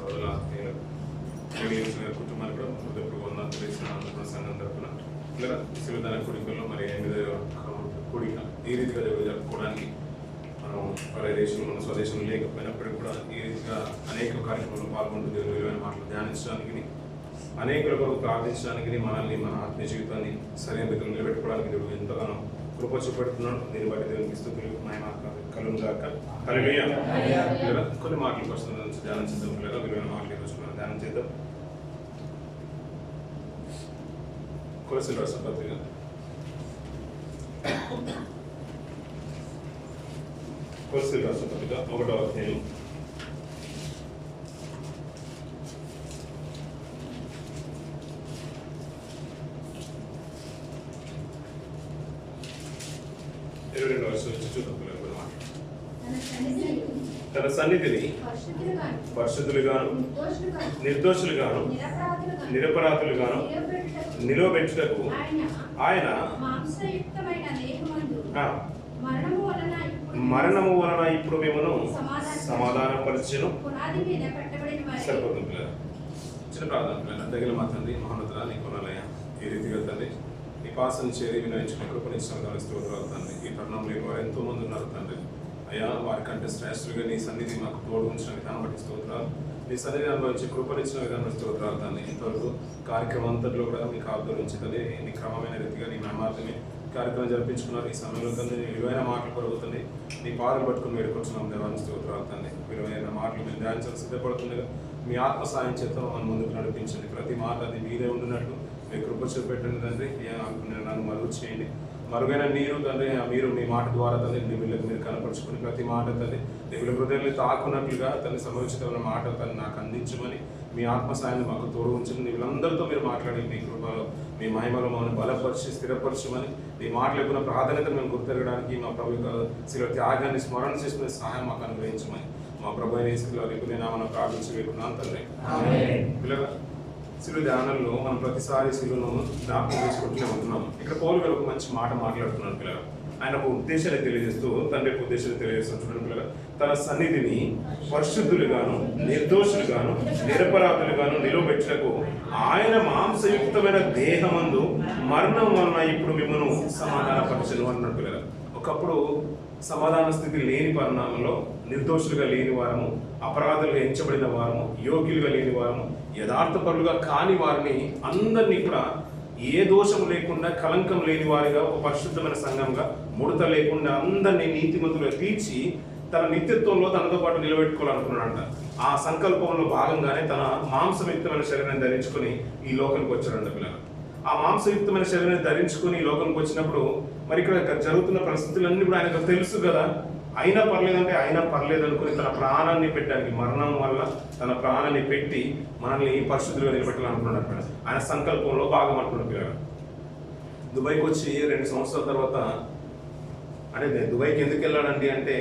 సోదరుల కుటుంబానికి కూడా హృదయపూర్వకంగా తెలిసిన సంఘం తరఫున ఇలా శివదాన కుడికల్లో మరి 8వ కూడిక ఈ రీతిగా జరుపుకోవడానికి మనం పరే దేశంలో మన స్వదేశంలో లేకపోయినప్పటికీ కూడా ఈ రీతిగా అనేక కార్యక్రమాల్లో పాల్గొంటూ దేవుని విలువైన మాటలు ధ్యానించడానికి అనేకుల కొరకు ప్రార్థించడానికి మనల్ని మన ఆత్మీయ జీవితాన్ని సరైన దగ్గర నిలబెట్టుకోవడానికి దేవుడు ఎంతగానో కృప చూపెడుతున్నాడు. దీన్ని బట్టి దేవునికి స్తుతులు మహిమ కలుగును గాక. హల్లెలూయా. కొన్ని మాటలు కోసం ధ్యానం చేద్దాం. లేదా విలువైన మాటలు ఈరోజు మనం ధ్యానం చేద్దాం. కొలస్సీయుల రాసిన పత్రిక కొలస్సీయుల రాసిన పత్రిక 1వ అధ్యాయం 22వ వచనం నుంచి చూద్దాం. తన సన్నిధిని పరిశుద్ధులుగాను నిర్దోషులుగాను నిరపరాధులుగాను నిలవబెట్టుటకు ఆయన మరణము వలన ఇప్పుడు మిమ్మను సమాధానపరచెను. సరిపోతుంది పిల్లలు. చిన్న ప్రార్థన పిల్లలు. తగిన మా తండ్రి మహోన్నతుడా నీ కొనాలయ ఈ రీతిగా తండ్రి నీ పాసను చేరి వినయించిన కృపనిచ్చిన స్తోత్రాలు తండ్రి. ఈ తరుణం లేని వారు ఎంతో మంది ఉన్నారు తండ్రి. అయ్యా వారికంటే శ్రేష్ఠులుగా నీ సన్నిధి మాకు తోడు ఉంచిన విధానం బట్టి స్తోత్రాలు. నీ సన్నిధిని అనుభవించి కృపనిచ్చిన విధానం బట్టి స్తోత్రాలు తండ్రి. ఇంతవరకు కార్యక్రమం అంతట్లో కూడా మీకు ఆధ్వర్యించి తండ్రి నీ క్రమమైన రీతిగా నీ నామార్థమే కార్యక్రమం జరిపించుకున్నారు. ఈ సమయంలో తండ్రి నీ విలువైన మాటలు కొరుగుతుంది. నీ పాదలు పట్టుకుని వేడుకొచ్చున్నాం దేవాన్ని స్తోత్రాలు తండ్రి. విలువైన మాటలు మేము ధ్యానించాలి సిద్ధపడుతుండగా మీ ఆత్మ సాయం చేత మనం ముందుకు నడిపించండి. ప్రతి మాట అది మీరే ఉండినట్టు మీ కృప చూపెట్టండి తండ్రి. నన్ను మరుగు చేయండి. మరుగైన నీరు తండ్రి మీరు మీ మాట ద్వారా తండ్రి నీ వీళ్ళకి మీరు కనపరుచుకుని ప్రతి మాట తండ్రి నీ వీళ్ళ హృదయాన్ని తాకున్నట్లుగా తల్లి సంభవించిన మాట తను నాకు అందించమని మీ ఆత్మసాయాన్ని మాకు తోడు ఉంచండి. వీళ్ళందరితో మీరు మాట్లాడి మీ కృపలో మీ మహిమలో మమ్మల్ని బలపరిచి స్థిరపరచమని నీ మాటలు ఎక్కువ ప్రాధాన్యతను మేము గుర్తెరగడానికి మా ప్రభు శిల త్యాగాన్ని స్మరణ చేసుకునే సహాయం మాకు అనుగ్రహించమని మా ప్రభు అయిన యేసుక్రీస్తు రేపు నామమున ప్రార్థించి వేడుకున్నాను తండ్రి. పిల్లగా శిలువ ధ్యానంలో మనం ప్రతిసారి శిలువను జ్ఞాపకం చేసుకుంటూనే ఉంటున్నాం. ఇక్కడ పౌలు గారు ఒక మంచి మాట మాట్లాడుతున్నాను పిల్లగా. ఆయన ఒక ఉద్దేశాన్ని తెలియజేస్తూ తండ్రి యొక్క ఉద్దేశాన్ని తెలియజేస్తున్నాడు పిల్లగా. తన సన్నిధిని పరిశుద్ధులుగాను నిర్దోషులుగాను నిరపరాధులుగాను నిలవబెట్టుటకు ఆయన మాంసయుక్తమైన దేహమందు మరణం వలన ఇప్పుడు మిమ్మల్ని సమాధానపరచను అన్నాడు పిల్లగా. ఒకప్పుడు సమాధాన స్థితి లేని పరిణామంలో నిర్దోషులుగా లేని వారము, అపరాధులుగా ఎంచబడిన వారము, యోగ్యులుగా లేని వారము, యథార్థపరులుగా కాని వారిని అందరినీ కూడా ఏ దోషం లేకుండా కలంకం లేని వారిగా ఒక పరిశుద్ధమైన సంఘంగా ముడత లేకుండా అందరినీ నీతిమంతులుగా తీర్చి తన నిత్యత్వంలో తనతో పాటు నిలబెట్టుకోవాలనుకున్నాడంట. ఆ సంకల్పంలో భాగంగానే తన మాంసయుక్తమైన శరీరాన్ని ధరించుకొని ఈ లోకానికి వచ్చాడంట పిల్లలు. ఆ మాంసయుక్తమైన శరీరాన్ని ధరించుకొని ఈ లోకానికి వచ్చినప్పుడు మరి ఇక్కడ జరుగుతున్న పరిస్థితులన్నీ కూడా ఆయనకు తెలుసు కదా. అయినా పర్లేదంటే అయినా పర్లేదు అనుకుని తన ప్రాణాన్ని పెట్టడానికి మరణం వల్ల తన ప్రాణాన్ని పెట్టి మనల్ని పరిశుద్ధులుగా నిలబెట్టాలనుకున్నాడు. ఆయన సంకల్పంలో భాగం అనుకున్న పిల్లలు. దుబాయ్కి వచ్చి 2 సంవత్సరాల తర్వాత అంటే దుబాయ్కి ఎందుకు వెళ్ళాడండి అంటే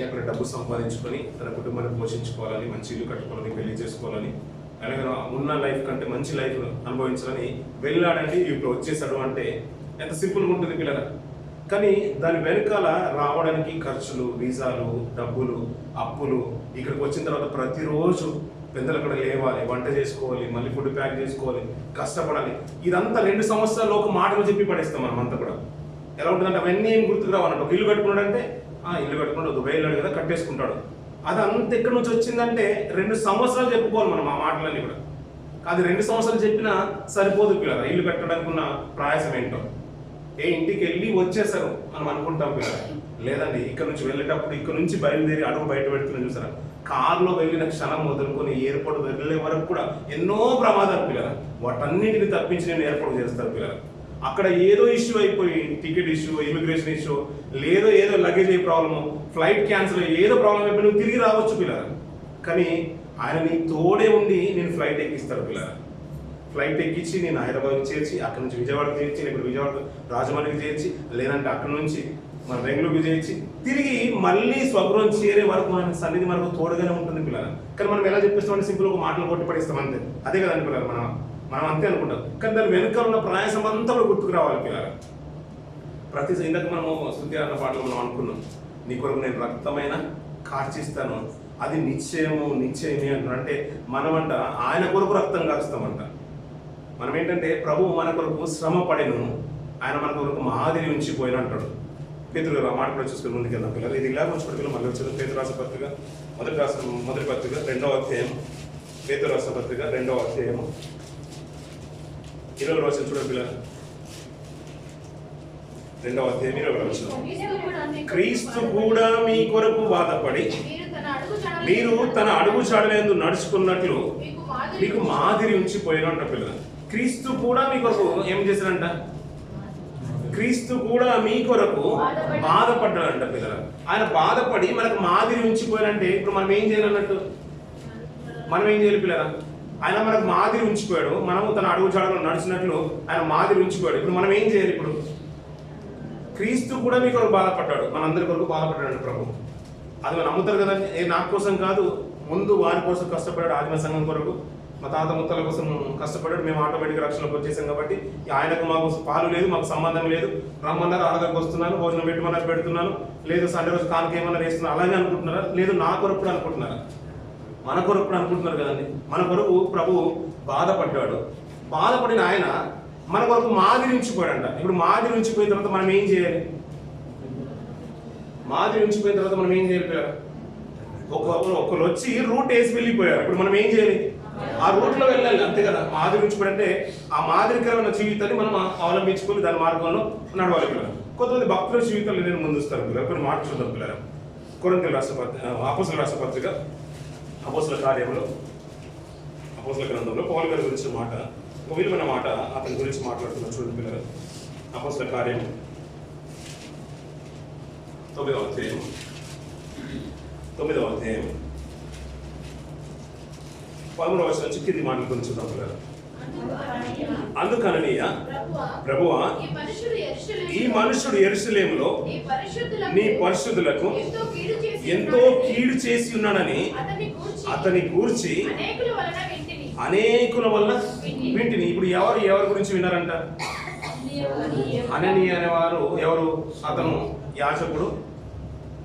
అక్కడ డబ్బు సంపాదించుకొని తన కుటుంబాన్ని పోషించుకోవాలని, మంచి ఇల్లు కట్టుకోవాలని, పెళ్లి చేసుకోవాలని, అలాగే ఉన్న లైఫ్ కంటే మంచి లైఫ్ అనుభవించాలని వెళ్ళాడండి. ఇప్పుడు వచ్చేసాడు అంటే ఎంత సింపుల్గా ఉంటుంది పిల్లల. కానీ దాని వెనకాల రావడానికి ఖర్చులు, వీసాలు, డబ్బులు, అప్పులు, ఇక్కడికి వచ్చిన తర్వాత ప్రతిరోజు పెద్దలు అక్కడ లేవాలి, వంట చేసుకోవాలి, మళ్ళీ ఫుడ్ ప్యాక్ చేసుకోవాలి, కష్టపడాలి. ఇదంతా 2 సంవత్సరాలు ఒక మాటలు చెప్పి పడేస్తాం మనం అంతా కూడా. ఎలా ఉంటుందంటే అవన్నీ ఏం గుర్తుకు రావాలంటే ఒక ఇల్లు కట్టుకున్నాడంటే ఇల్లు కట్టుకుంటాడు, దుబాయ్ వెళ్ళాడు కదా కట్టేసుకుంటాడు. అది అంత ఎక్కడి నుంచి వచ్చిందంటే 2 సంవత్సరాలు చెప్పుకోవాలి మనం ఆ మాటలన్నీ కూడా. అది 2 సంవత్సరాలు చెప్పినా సరిపోదు పిల్లలు. ఇల్లు కట్టడానికి ఉన్న ప్రయాసం ఏంటో ఇంటికి వెళ్ళి వచ్చేసారు మనం అనుకుంటాం పిల్లలు. లేదండి ఇక్కడ నుంచి వెళ్ళేటప్పుడు ఇక్కడ నుంచి బయలుదేరి అడుగు బయట పెడుతున్నాం చూసారా, కారులో వెళ్ళిన క్షణం మొదలుకొని ఎయిర్పోర్ట్ వెళ్ళే వరకు కూడా ఎన్నో ప్రమాదాలు పిల్లలు. వాటన్నిటిని తప్పించి నేను ఏర్పాటు చేస్తారు పిల్లలు. అక్కడ ఏదో ఇష్యూ అయిపోయి టికెట్ ఇష్యూ, ఇమిగ్రేషన్ ఇష్యూ, ఏదో లగేజ్ ప్రాబ్లము, ఫ్లైట్ క్యాన్సిల్ ఏదో ప్రాబ్లం అయిపోయి నువ్వు తిరిగి రావచ్చు పిల్లలు. కానీ ఆయన నీ తోడే ఉండి నేను ఫ్లైట్ ఎక్కిస్తాడు పిల్లలు. ఫ్లైట్ ఎక్కించి నేను హైదరాబాద్కి చేర్చి అక్కడ నుంచి విజయవాడకి చేర్చి, ఇప్పుడు విజయవాడ రాజమండ్రికి చేర్చి, లేదంటే అక్కడ నుంచి మన బెంగళూరుకి చేర్చి తిరిగి మళ్ళీ స్వగృహం చేరే వరకు మన సన్నిధి మనకు తోడుగానే ఉంటుంది పిల్లలు. కానీ మనం ఎలా చెప్పిస్తామంటే సింపుల్ ఒక మాటలు కొట్టి పడేస్తాం అంతే. అదే కదండి పిల్లలు, మనం అంతే అనుకుంటాం. కానీ దాని వెనుక ఉన్న ప్రయాసం అంతా కూడా గుర్తుకు రావాలి పిల్లలు. ప్రతి ఇందాక మనము స్తుతి అన్న పాటలు మనం అనుకున్నాం, నీ కొరకు నేను రక్తమైన కార్చిస్తాను, అది నిశ్చయమే అంటున్నాడు. అంటే మనమంట ఆయన కొరకు రక్తం కారుస్తామంట. మనం ఏంటంటే ప్రభువు మన కొరకు శ్రమ పడెను, ఆయన మన కొరకు మాదిరి ఉంచిపోయిన అంటాడు. పేతురు ఆ మాట కూడా చూసుకుని ముందుకెళ్దాం పిల్లలు. ఇది ఇలా ఉంచుకోవడం మళ్ళీ వచ్చారు. పేతురు రాసిన పత్రిక మొదటి పత్రిక 2వ అధ్యాయం. పేతురు రాసిన పత్రిక 2వ అధ్యాయం 20వ వచనం చూడండి పిల్లలు. 2వ అధ్యాయం 20వ వచనం. క్రీస్తు కూడా మీ కొరకు బాధపడి మీరు తన అడుగు జాడలందు నడుచుకున్నట్లు మీకు మాదిరి ఉంచిపోయినంట పిల్లలు. క్రీస్తు కూడా మీ కొరకు ఏం చేశారంట? క్రీస్తు కూడా మీ కొరకు బాధపడ్డాడంట పిల్లలు. ఆయన బాధపడి మనకు మాదిరి ఉంచిపోయాడంటే ఇప్పుడు మనం ఏం చేయాలన్నట్టు? మనం ఏం చేయాలి పిల్లల? ఆయన మనకు మాదిరి ఉంచిపోయాడు, మనము తన అడుగు జాడలో నడిచినట్లు ఆయన మాదిరి ఉంచిపోయాడు. ఇప్పుడు మనం ఏం చేయాలి? ఇప్పుడు క్రీస్తు కూడా మీ కొరకు బాధపడ్డాడు, మనందరి కొరకు బాధపడ్డాడు ప్రభు. అది మనం నమ్ముతారు కదా, నా కోసం కాదు, ముందు వారి కోసం కష్టపడ్డాడు. ఆదిమ సంఘం కొరకు, మా తాత ముత్తల కోసం కష్టపడ్డాడు. మేము ఆటోమేటిక్ రక్షణలోకి వచ్చేసాం కాబట్టి ఆయనకు మాకు పాలు లేదు, మాకు సంబంధం లేదు. రమ్మన్నారు, ఆరాధనకు వస్తున్నాను, భోజనం పెట్టమన్నారు, పెడుతున్నాను. లేదు సండే రోజు కానుక ఏమన్నా వేస్తున్నాను, అలాగే అనుకుంటున్నారా? లేదు నా కొరకు కూడా అనుకుంటున్నారా? మన కొరకు కూడా అనుకుంటున్నారు కదండి. మన కొరకు ప్రభువు బాధపడ్డాడు. బాధపడిన ఆయన మన కొరకు మాదిరి ఉంచిపోయాడంట. ఇప్పుడు మాదిరి ఉంచిపోయిన తర్వాత మనం ఏం చేయాలి? మాదిరి ఉంచిపోయిన తర్వాత మనం ఏం చేయాలి? ఒకరు వచ్చి రూట్ వేసి వెళ్ళిపోయారు. ఇప్పుడు మనం ఏం చేయాలి? ఆ రూట్లో వెళ్ళాలి, అంతే కదా. మాదిరి ఉంచిపోయాడంటే ఆ మాదిరికరమైన జీవితాన్ని మనం అవలంబించుకొని దాని మార్గంలో నడవాలి పిల్లలు. కొంతమంది భక్తుల జీవితాలు నేను ముందుస్తారు పిల్లలు. కొన్ని మాట చూద్దాం పిల్లలు. కొరింథీయుల అపోస్తలుల రాసిన పత్రిక అపోస్తల కార్యంలో, అపోస్తల గ్రంథంలో పౌలు గారి గురించిన మాట, ఒక విలువైన మాట అతని గురించి మాట్లాడుతున్నారు చూడండి పిల్లలు. అపోస్తల కార్యం 9వ అధ్యాయం 13వ వచనం నుంచి కింది మాటల గురించి చూద్దాం పిల్లలు. అందుకననీయ ప్రభువా, ఈ మనుషుడు యెరూషలేములో నీ పరిశుద్ధులకు ఎంతో కీడు చేసి ఉన్నాడని అతని గూర్చి అనేకుల వల్ల వింటిని. ఇప్పుడు ఎవరి గురించి విన్నారంట? అననీయ అనేవారు ఎవరు? అతను యాజకుడు,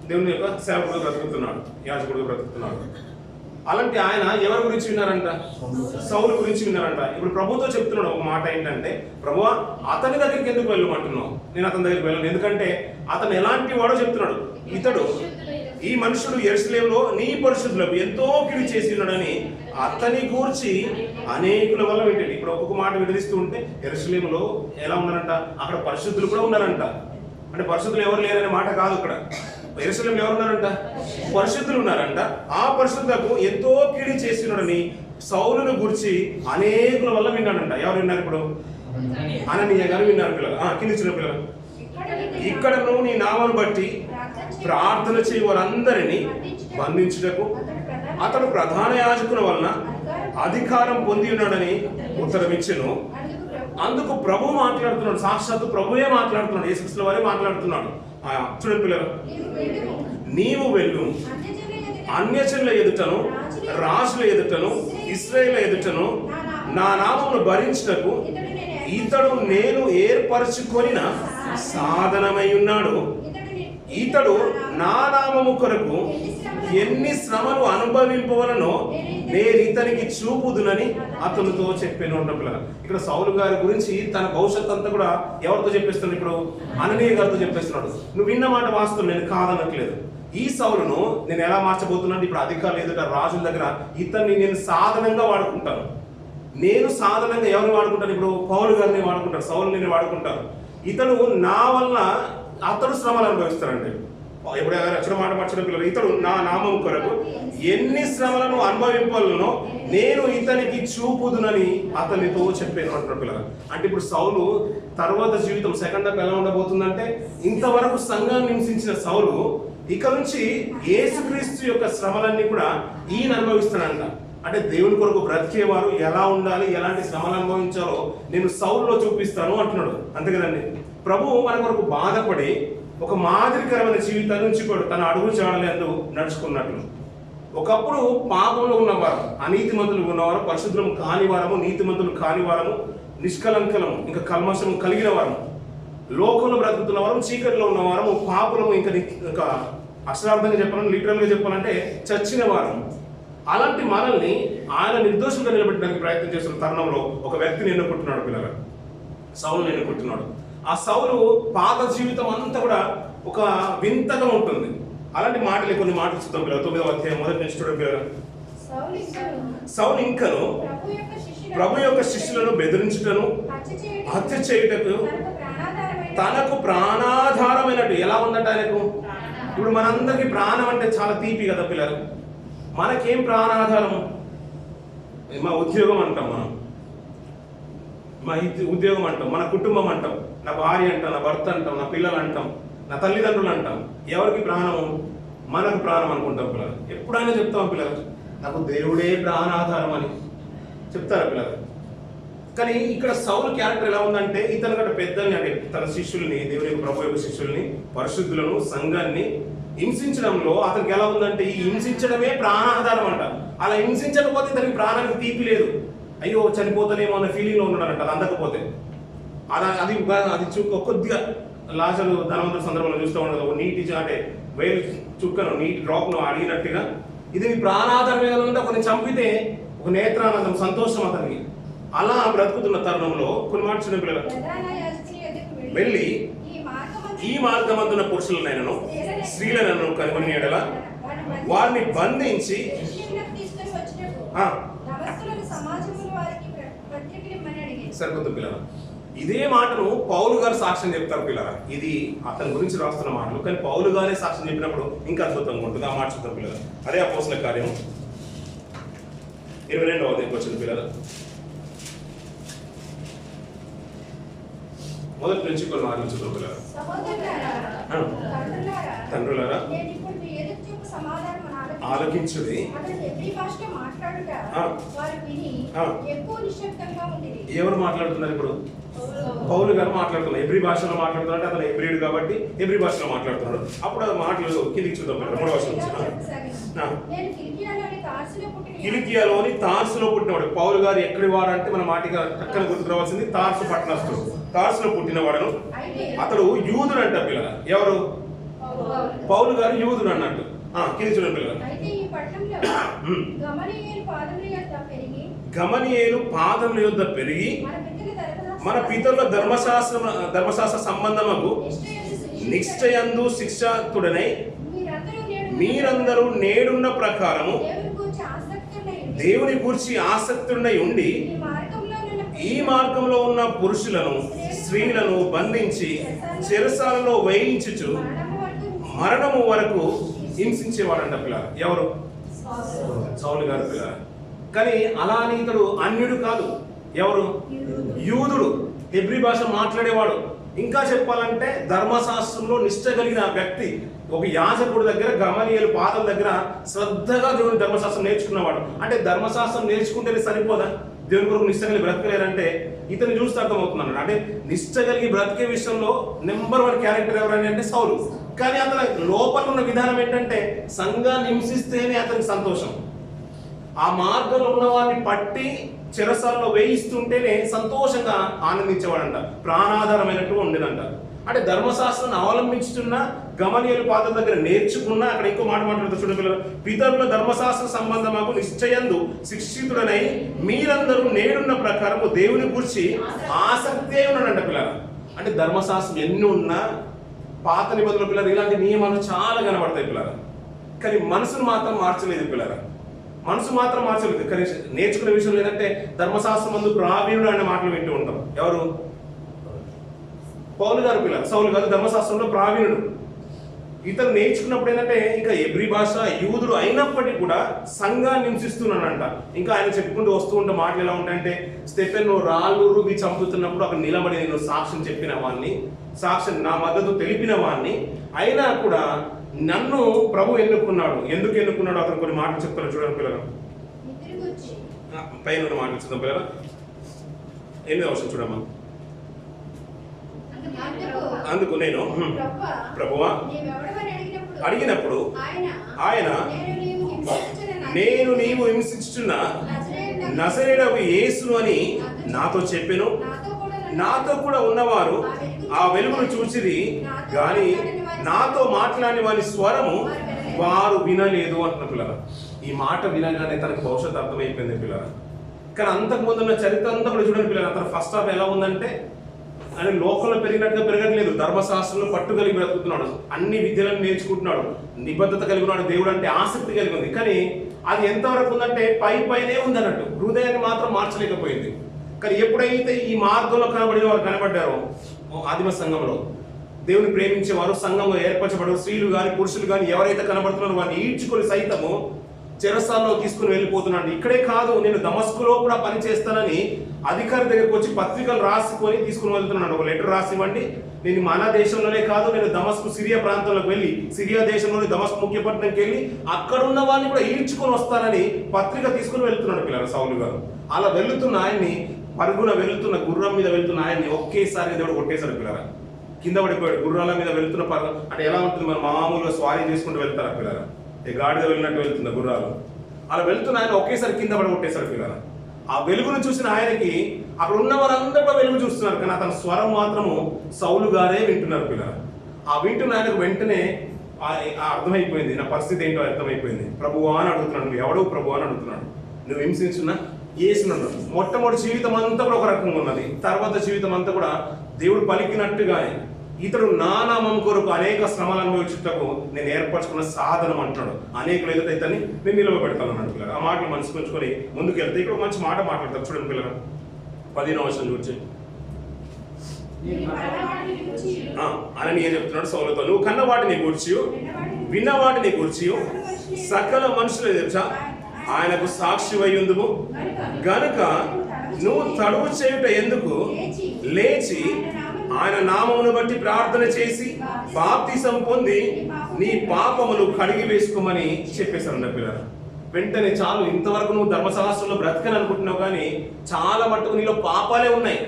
దేవుని యొక్క సేవకుడు బ్రతుకుతున్నాడు. అలాంటి ఆయన ఎవరి గురించి విన్నారంట? సౌలు గురించి విన్నారంట. ఇప్పుడు ప్రభుతో చెప్తున్నాడు ఒక మాట ఏంటంటే, ప్రభువా అతని దగ్గరికి ఎందుకు వెళ్ళమంటున్నావు? నేను అతని దగ్గరికి వెళ్ళను, ఎందుకంటే అతను ఎలాంటి వాడో చెప్తున్నాడు. ఇతడు, ఈ మనుషుడు యెరూషలేములో నీ పరిశుద్ధులకు ఎంతో కీడు చేసి ఉన్నాడని అతని గూర్చి అనేకుల వల్ల వింటది. ఇప్పుడు ఒక్కొక్క మాట విడదీస్తూ ఉంటే యెరూషలేములో ఎలా ఉన్నారంట? అక్కడ పరిశుద్ధులు కూడా ఉన్నారంట. అంటే పరిశుద్ధులు ఎవరు లేరనే మాట కాదు. ఇక్కడ యెరూషలేములో ఎవరు ఉన్నారంట? పరిశుద్ధులు ఉన్నారంట. ఆ పరిశుద్ధులకు ఎంతో కీడు చేసినాడని సౌలును గురించి అనేకుల వల్ల విన్నాడంట. ఎవరు విన్నారు? ఇప్పుడు అననీయ గారు విన్నారు పిల్లలు. కింది చిన్న పిల్లలు, ఇక్కడ నువ్వు నీ నామాన్ని బట్టి ప్రార్థన చేయ వారందరినీ బంధించుటకు అతడు ప్రధాన యాజకుల వలన అధికారం పొంది ఉన్నాడని ఉత్తరం ఇచ్చెను. అందుకు ప్రభు మాట్లాడుతున్నాడు, సాక్షాత్తు ప్రభువే మాట్లాడుతున్నాడు, యేసుక్రీస్తు వారే మాట్లాడుతున్నాడు. చూడండి పిల్లలు, నీవు వెళ్ళు, అన్యజనుల ఎదుటను రాజుల ఎదుటను ఇశ్రాయేలు ఎదుటను నా నామమును భరించుటకు ఇతడు నేను ఏర్పరచుకొనిన సాధనమై ఉన్నాడు. ఇతడు నా నామము కొరకు ఎన్ని శ్రమలు అనుభవింపవలనో నేను ఇతనికి చూపుదునని అతనితో చెప్పాను అంటున్నా. ఇక్కడ సౌలు గారి గురించి తన భవిష్యత్తు అంతా కూడా ఎవరితో చెప్పేస్తున్నాడు? ఇప్పుడు అననీయ గారితో చెప్పేస్తున్నాడు. నువ్వు విన్న మాట వాస్తవం, నేను కాదనట్లేదు. ఈ సౌలును నేను ఎలా మార్చబోతున్నాను? ఇప్పుడు అధికారులు ఎదుట రాజుల దగ్గర ఇతన్ని నేను సాధనంగా వాడుకుంటాను. నేను సాధనంగా ఎవరిని వాడుకుంటాను? ఇప్పుడు పౌలు గారిని వాడుకుంటాను, సౌలు నేను వాడుకుంటాను. ఇతడు నా వల్ల అతడు శ్రమలు అనుభవిస్తారండి. ఎప్పుడు అక్షర మాట మార్చడం పిల్లలు, ఇతడు నా నామం కొరకు ఎన్ని శ్రమలను అనుభవింపాలనో నేను ఇతనికి చూపుదునని అతనితో చెప్పాను అంటున్నారు పిల్లలు. అంటే ఇప్పుడు సౌలు తర్వాత జీవితం సెకండ్ హాఫ్ ఎలా ఉండబోతుందంటే, ఇంతవరకు సంఘాన్ని హింసించిన సౌలు ఇక నుంచి యేసుక్రీస్తు యొక్క శ్రమలన్నీ కూడా ఈయన అనుభవిస్తాడంట. అంటే దేవుని కొరకు బ్రతికేవారు ఎలా ఉండాలి, ఎలాంటి శ్రమలు అనుభవించాలో నేను సౌలులో చూపిస్తాను అంటున్నాడు. అంతే కదండి. ప్రభువు మన కొరకు బాధపడి ఒక మాదిరికరమైన జీవితాన్ని ఉంచిపోయాడు, తన అడుగు జాడలందు నడుచుకున్నట్లు. ఒకప్పుడు పాపంలో ఉన్నవారు, అనీతిమంతులు ఉన్నవారు, పరిశుద్ధం కానివారము, నీతిమంతులు కానివారము, నిష్కలంకలము, ఇంకా కల్మషము కలిగిన వారము, లోకంలో బ్రతుకుతున్న వారము, చీకటిలో ఉన్నవారము, పాపులము, ఇంకా అక్షరార్థంగా చెప్పాలంటే, లిటరల్గా చెప్పాలంటే చచ్చిన వారు. అలాంటి మనల్ని ఆయన నిర్దోషంగా నిలబెట్టడానికి ప్రయత్నం చేస్తున్న తరుణంలో ఒక వ్యక్తిని ఎన్నుకుంటున్నాడు పిల్లలు, సౌలుని ఎన్నుకుంటున్నాడు. ఆ సౌలు పాత జీవితం అంతా కూడా ఒక వింతగా ఉంటుంది. అలాంటి మాటలు కొన్ని మాటలు చూద్దాం పిల్లలు. 9వ అధ్యాయం మొదటి నుంచి చూడండి పిల్లలు. సౌలు ఇంకను ప్రభు యొక్క శిష్యులను బెదిరించుటను హత్య చేయుటకు తనకు ప్రాణాధారమైనట్టు. ఎలా ఉందంటే ఆయనకు, ఇప్పుడు మనందరికీ ప్రాణం అంటే చాలా తీపి కదా పిల్లలు. మనకేం ప్రాణాధారం? మా ఉద్యోగం అంటాం, మనం మా ఉద్యోగం అంటాం, మన కుటుంబం అంటాం, నా భార్య అంటాం, నా భర్త అంటాం, నా పిల్లలు అంటాం, నా తల్లిదండ్రులు అంటాం. ఎవరికి ప్రాణం? మనకు ప్రాణం అనుకుంటాం పిల్లలు. ఎప్పుడైనా చెప్తాం పిల్లలు, నాకు దేవుడే ప్రాణాధారం అని చెప్తారు పిల్లలు. కానీ ఇక్కడ సౌలు క్యారెక్టర్ ఎలా ఉందంటే, ఇతను కంటే పెద్దల్ని, అంటే తన శిష్యుల్ని, దేవుని యొక్క ప్రభు యొక్క శిష్యుల్ని, పరిశుద్ధులను, సంఘాన్ని హింసించడంలో అతనికి ఎలా ఉందంటే, ఈ హింసించడమే ప్రాణాధారం అంట. అలా హింసించకపోతే ఇతనికి ప్రాణానికి తీపి లేదు. అయ్యో చనిపోతానేమో అన్న ఫీలింగ్లో ఉన్నాడంట. అది అందకపోతే అది కొద్దిగా లాజరు ధనవంతుల సందర్భంలో చూస్తూ ఉండదు, ఒక నీటి అంటే వేలు చుక్కను, నీటి డ్రాప్ను అడిగినట్టుగా ఇది మీ ప్రాణాధారం ఏదంటే ఒకరిని చంపితే ఒక నేత్రానందం, సంతోషం అతనికి. అలా బ్రతుకుతున్న తరుణంలో కొన్ని మాట చిన్న పిల్లలు వెళ్ళి ఈ మార్గమందున్న పురుషులనైనను స్త్రీలనైనను కనుగొని ఎడల వారిని బంధించి సరిపోతుంది పిల్లల. ఇదే మాటను పౌలు గారు సాక్ష్యం చెప్తారు పిల్లల. ఇది అతని గురించి రాస్తున్న మాటలు, కానీ పౌలు గారే సాక్ష్యం చెప్పినప్పుడు ఇంకా అద్భుతంగా ఉంటుంది. ఆ మాట చూద్దాం పిల్లలు. అదే అపోస్తల కార్యం 22వ అధ్యాయం వచ్చిన పిల్లల. మొదటి నుంచి కొన్ని మాటలు చూద్దాం పిల్లల. తండ్రులారా ఆలోకించుడి. ఎవరు మాట్లాడుతున్నారు ఇప్పుడు? పౌలు గారు మాట్లాడుతున్నారు. ఎబ్రీ భాషలో మాట్లాడుతున్నారు. అతను ఎబ్రిడ్ కాబట్టి ఎబ్రీ భాషలో మాట్లాడుతున్నాడు. అప్పుడు ఆ మాటలు కిందికి చూద్దాం. 3వ వచనం కిలికియాలోని తార్సులో పుట్టినవాడు. పౌలు గారు ఎక్కడి వాడు అంటే మన మాటిగా చక్కని గుర్తు రావాల్సింది, తార్సు పట్టణస్థుడు. తార్సులో పుట్టినవాడను. అతడు యూదుడు అంట పిల్లల. ఎవరు? పౌలు గారు యూదుడు అన్నట్టు. కింది చూడండి పిల్లలు. గమనియేలు పాదముల యొద్ద పెరిగి మన పితరుల ధర్మశాస్త్ర సంబంధముకు నిశ్చయందు శిక్షాతుడనై మీరందరూ నేడున్న ప్రకారము దేవుని గూర్చి ఆసక్తుడై ఉండి ఈ మార్గంలో ఉన్న పురుషులను స్త్రీలను బంధించి చెరసాలలో వేయించుచు మరణము వరకు హింసించేవాడంట పిల్లలు. ఎవరు? సౌలు గారు పిల్లలు. కానీ అలా అని ఇతడు అన్యుడు కాదు. ఎవరు? యూదుడు, హెబ్రీ భాష మాట్లాడేవాడు. ఇంకా చెప్పాలంటే ధర్మశాస్త్రంలో నిష్ట కలిగిన వ్యక్తి. ఒక యాజకుడి దగ్గర, గమనియేలు పాదం దగ్గర శ్రద్ధగా దేవుని ధర్మశాస్త్రం నేర్చుకున్నవాడు. అంటే ధర్మశాస్త్రం నేర్చుకుంటేనే సరిపోదా? దేవుని కొరకు నిష్ట కలిగి బ్రతకలేరంటే ఇతను చూస్తే అర్థమవుతున్నాడు. అంటే నిష్ట కలిగి బ్రతికే విషయంలో నెంబర్ 1 క్యారెక్టర్ ఎవరని అంటే సౌలు. కానీ అతని లోపల ఉన్న విధానం ఏంటంటే, సంఘాన్ని హింసిస్తేనే అతనికి సంతోషం. ఆ మార్గంలో ఉన్న వారిని పట్టి చెరసాల్లో వేయిస్తుంటేనే సంతోషంగా ఆనందించేవాడంట. ప్రాణాధారమైనట్టుగా ఉండేదంట. అంటే ధర్మశాస్త్రాన్ని అవలంబించుతున్న, గమనియేలు పాదం దగ్గర నేర్చుకున్న, అక్కడ ఇంకో మాట మాట్లాడుతూ చూడండి పిల్లలు. పితరుల ధర్మశాస్త్ర సంబంధముకు నిశ్చయందు శిక్షితుడనై మీరందరూ నేడున్న ప్రకారము దేవుని గురించి ఆసక్తే ఉన్నాడంట పిల్లలు. అంటే ధర్మశాస్త్రం ఎన్ని ఉన్నా, పాత నిబంధనల పిల్లలు ఇలాంటి నియమాలు చాలా కనబడతాయి పిల్లలు. కానీ మనసును మాత్రం మార్చలేదు పిల్లలు. మనసు మాత్రం మార్చలేదు. కానీ నేర్చుకునే విషయం లేదంటే ధర్మశాస్త్రం మందు ప్రావీణుడు అనే మాటలు వింటూ ఉంటాం. ఎవరు? పౌలు గారు పిల్లలు. సౌలు గారు ధర్మశాస్త్రంలో ప్రావీణుడు. ఇతను నేర్చుకున్నప్పుడు ఏంటంటే, ఇంకా ఎబ్రీ భాష యూదుడు అయినప్పటికీ కూడా సంఘాన్ని హింసిస్తున్నాడంట. ఇంకా ఆయన చెప్పుకుంటూ వస్తూ ఉంటే మాటలు ఎలా ఉంటాయంటే, స్టెఫెను రాళ్ళు రువి చంపుతున్నప్పుడు అక్కడ నిలబడి నేను సాక్ష్యం చెప్పిన వాడిని, సాక్ష్యం నా మద్దతు తెలిపిన వాడిని, అయినా కూడా నన్ను ప్రభు ఎన్నుకున్నాడు. ఎందుకు ఎన్నుకున్నాడు? అతను కొన్ని మాటలు చెప్తాను చూడండి పిల్లలు. పైన మాటలు చూద్దాం పిల్లలు. 8వ వచనం చూడమ్మా. అందుకు నేను ప్రభువా అడిగినప్పుడు ఆయన నేను నీవు హింసించుచున్న నజరేయుడగు యేసును అని నాతో చెప్పెను. నాతో కూడా ఉన్నవారు ఆ వెలుగును చూసిరి, గాని నాతో మాట్లాడిన వాని స్వరము వారు వినలేదు అంటున్న పిల్లలు. ఈ మాట వినగానే తనకు భవిష్యత్తు అర్థమైపోయింది పిల్లలు. కానీ అంతకు ముందు ఉన్న చరిత్ర అంతా కూడా చూడండి పిల్లలు. అతను ఫస్ట్ హాఫ్ ఎలా ఉందంటే ఆయన లోకంలో పెరిగినట్టుగా పెరగట్లేదు, ధర్మశాస్త్రంలో పట్టు కలిగి బ్రతుకుతున్నాడు, అన్ని విద్యలను నేర్చుకుంటున్నాడు, నిబద్ధత కలిగి ఉన్నాడు, దేవుడు అంటే ఆసక్తి కలిగి ఉంది. కానీ అది ఎంతవరకు ఉందంటే పైనే ఉంది అన్నట్టు, హృదయాన్ని మాత్రం మార్చలేకపోయింది. కానీ ఎప్పుడైతే ఈ మార్గంలో కనబడిన వారు కనబడ్డారో ఆదిమ సంఘంలో, దేవుని ప్రేమించేవారు సంఘంలో ఏర్పరచబడు స్త్రీలు కానీ పురుషులు కానీ ఎవరైతే కనబడుతున్నారో వారిని ఈడ్చుకొని సైతము చెరసాల్లో తీసుకుని వెళ్ళిపోతున్నాడు. ఇక్కడే కాదు, నేను దమస్కులో కూడా పని చేస్తానని అధికారి దగ్గరకు వచ్చి పత్రికలు రాసుకొని తీసుకుని వెళ్తున్నాడు. ఒక లెటర్ రాసివ్వండి, నేను మన దేశంలోనే కాదు, నేను దమస్కు సిరియా ప్రాంతంలోకి వెళ్ళి సిరియా దేశంలోని దమస్కు ముఖ్యపట్నంకి వెళ్ళి అక్కడున్న వారిని కూడా ఈడ్చుకొని వస్తానని పత్రిక తీసుకుని వెళ్తున్నాడు పిల్లలు సౌలు గారు. అలా వెళ్తున్న ఆయన్ని, పరుగున వెళ్తున్న గుర్రం మీద వెళ్తున్న ఆయన్ని ఒకేసారి దేవుడు కొట్టేశాడు పిల్లల. కింద పడిపోయాడు. గుర్రాల మీద వెళ్తున్న అంటే ఎలా ఉంటుంది, మనం మామూలుగా స్వారీ చేసుకుంటూ వెళ్తారా పిల్లల, గాడిద వెళ్ళినట్టు వెళ్తున్న గుర్రాలు అలా వెళ్తున్న ఆయన ఒకేసారి కింద పడి కొట్టేశాడు పిల్లల. ఆ వెలుగును చూసిన ఆయనకి అక్కడ ఉన్న వారందరూ వెలుగు చూస్తున్నారు, కానీ అతని స్వరం మాత్రము సౌలు గారే వింటున్నారు పిల్లల. ఆ వింటున్న ఆయనకు వెంటనే అర్థమైపోయింది, నా పరిస్థితి ఏంటో అర్థమైపోయింది. ప్రభువా అని అడుగుతున్నాడు. నువ్వు ఎవడు ప్రభువా అని అడుగుతున్నాడు. నువ్వు హింసించున్నా ఏసున్నాడు. మొట్టమొదటి జీవితం అంతా కూడా ఒక రకంగా ఉన్నది, తర్వాత జీవితం అంతా కూడా దేవుడు పలికినట్టుగానే ఇతడు నా నామం కొరకు అనేక శ్రమలు అనుభవించుటకు నేను ఏర్పరచుకున్న సాధనం అంటున్నాడు. అనేకులు ఎదుట ఇతన్ని నేను నిలవబెడతాను అన్నాడు పిల్లలు. ఆ మాటలు మనసు పెంచుకొని ముందుకు వెళ్తే ఇక్కడ మంచి మాట మాట్లాడతారు చూడండి పిల్లలు. 15వ వచనం చూసి అని ఏం చెప్తున్నాడు సౌలుతో, నువ్వు కన్న వాటిని గూర్చి విన్న వాటిని గూర్చి సకల మనుషుల ఎదుట ఆయనకు సాక్షి అయ్యుందువు గనుక నువ్వు తడువు చేయుట ఎందుకు, లేచి ఆయన నామమును బట్టి ప్రార్థన చేసి బాప్తిసం పొంది నీ పాపములు కడిగి వేసుకోమని చెప్పేశారు పిల్లలు. వెంటనే చాలు, ఇంతవరకు నువ్వు ధర్మశాస్త్రంలో బ్రతకని అనుకుంటున్నావు, కానీ చాలా మట్టుకు నీలో పాపాలే ఉన్నాయి.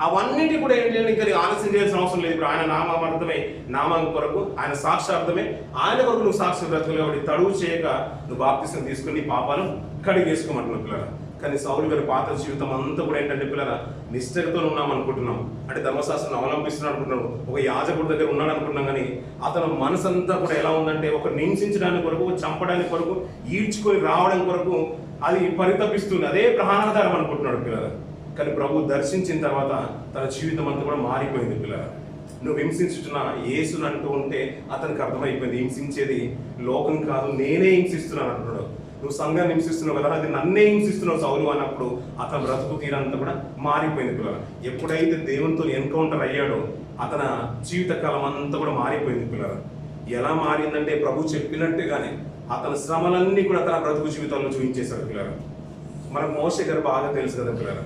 అవన్నిటి కూడా ఏంటంటే ఇంకా ఆలస్యం చేయాల్సిన అవసరం లేదు. ఇప్పుడు ఆయన నామార్థమే, నామం కొరకు ఆయన సాక్షార్థమే, ఆయన కొరకు నువ్వు సాక్షి బ్రతకలు కాబట్టి తడువు చేయక నువ్వు బాప్తిసం తీసుకుని నీ పాపాలను కడిగేసుకోమంటున్నావు పిల్లలు. కానీ సౌలు గారి పాత జీవితం అంతా కూడా ఏంటంటే పిల్లల నిష్ఠతో ఉన్నాం అనుకుంటున్నాం, అంటే ధర్మశాస్త్రం అవలంబిస్తున్నాం అనుకుంటున్నాం, ఒక యాజకుడి దగ్గర ఉన్నాడు అనుకుంటున్నాం. కానీ అతను మనసంతా కూడా ఎలా ఉందంటే ఒక హింసించడానికి కొరకు, చంపడానికి కొరకు, ఈడ్చుకొని రావడం కొరకు అది పరితపిస్తుంది. అదే ప్రాణాధారం అనుకుంటున్నాడు పిల్లల. కానీ ప్రభు దర్శించిన తర్వాత తన జీవితం అంతా కూడా మారిపోయింది పిల్లల. నువ్వు హింసించుతున్నా యేసుని అంటూ ఉంటే అతనికి అర్థమైపోయింది, హింసించేది లోకం కాదు, నేనే హింసిస్తున్నాను అంటున్నాడు. నువ్వు సంఘాన్ని హింసిస్తున్నావు కదా, అది నన్నే హింసిస్తున్నావు సౌలు అన్నప్పుడు అతను బ్రతుకు తీరంతా కూడా మారిపోయింది పిల్లలు. ఎప్పుడైతే దేవునితో ఎన్కౌంటర్ అయ్యాడో అతని జీవితకాలం అంతా కూడా మారిపోయింది పిల్లలు. ఎలా మారిందంటే ప్రభు చెప్పినట్టుగానే అతని శ్రమలన్నీ కూడా తన బ్రతుకు జీవితంలో చూపించేశాడు పిల్లలు. మనకు మోషే గారు బాగా తెలుసు కదా పిల్లలు,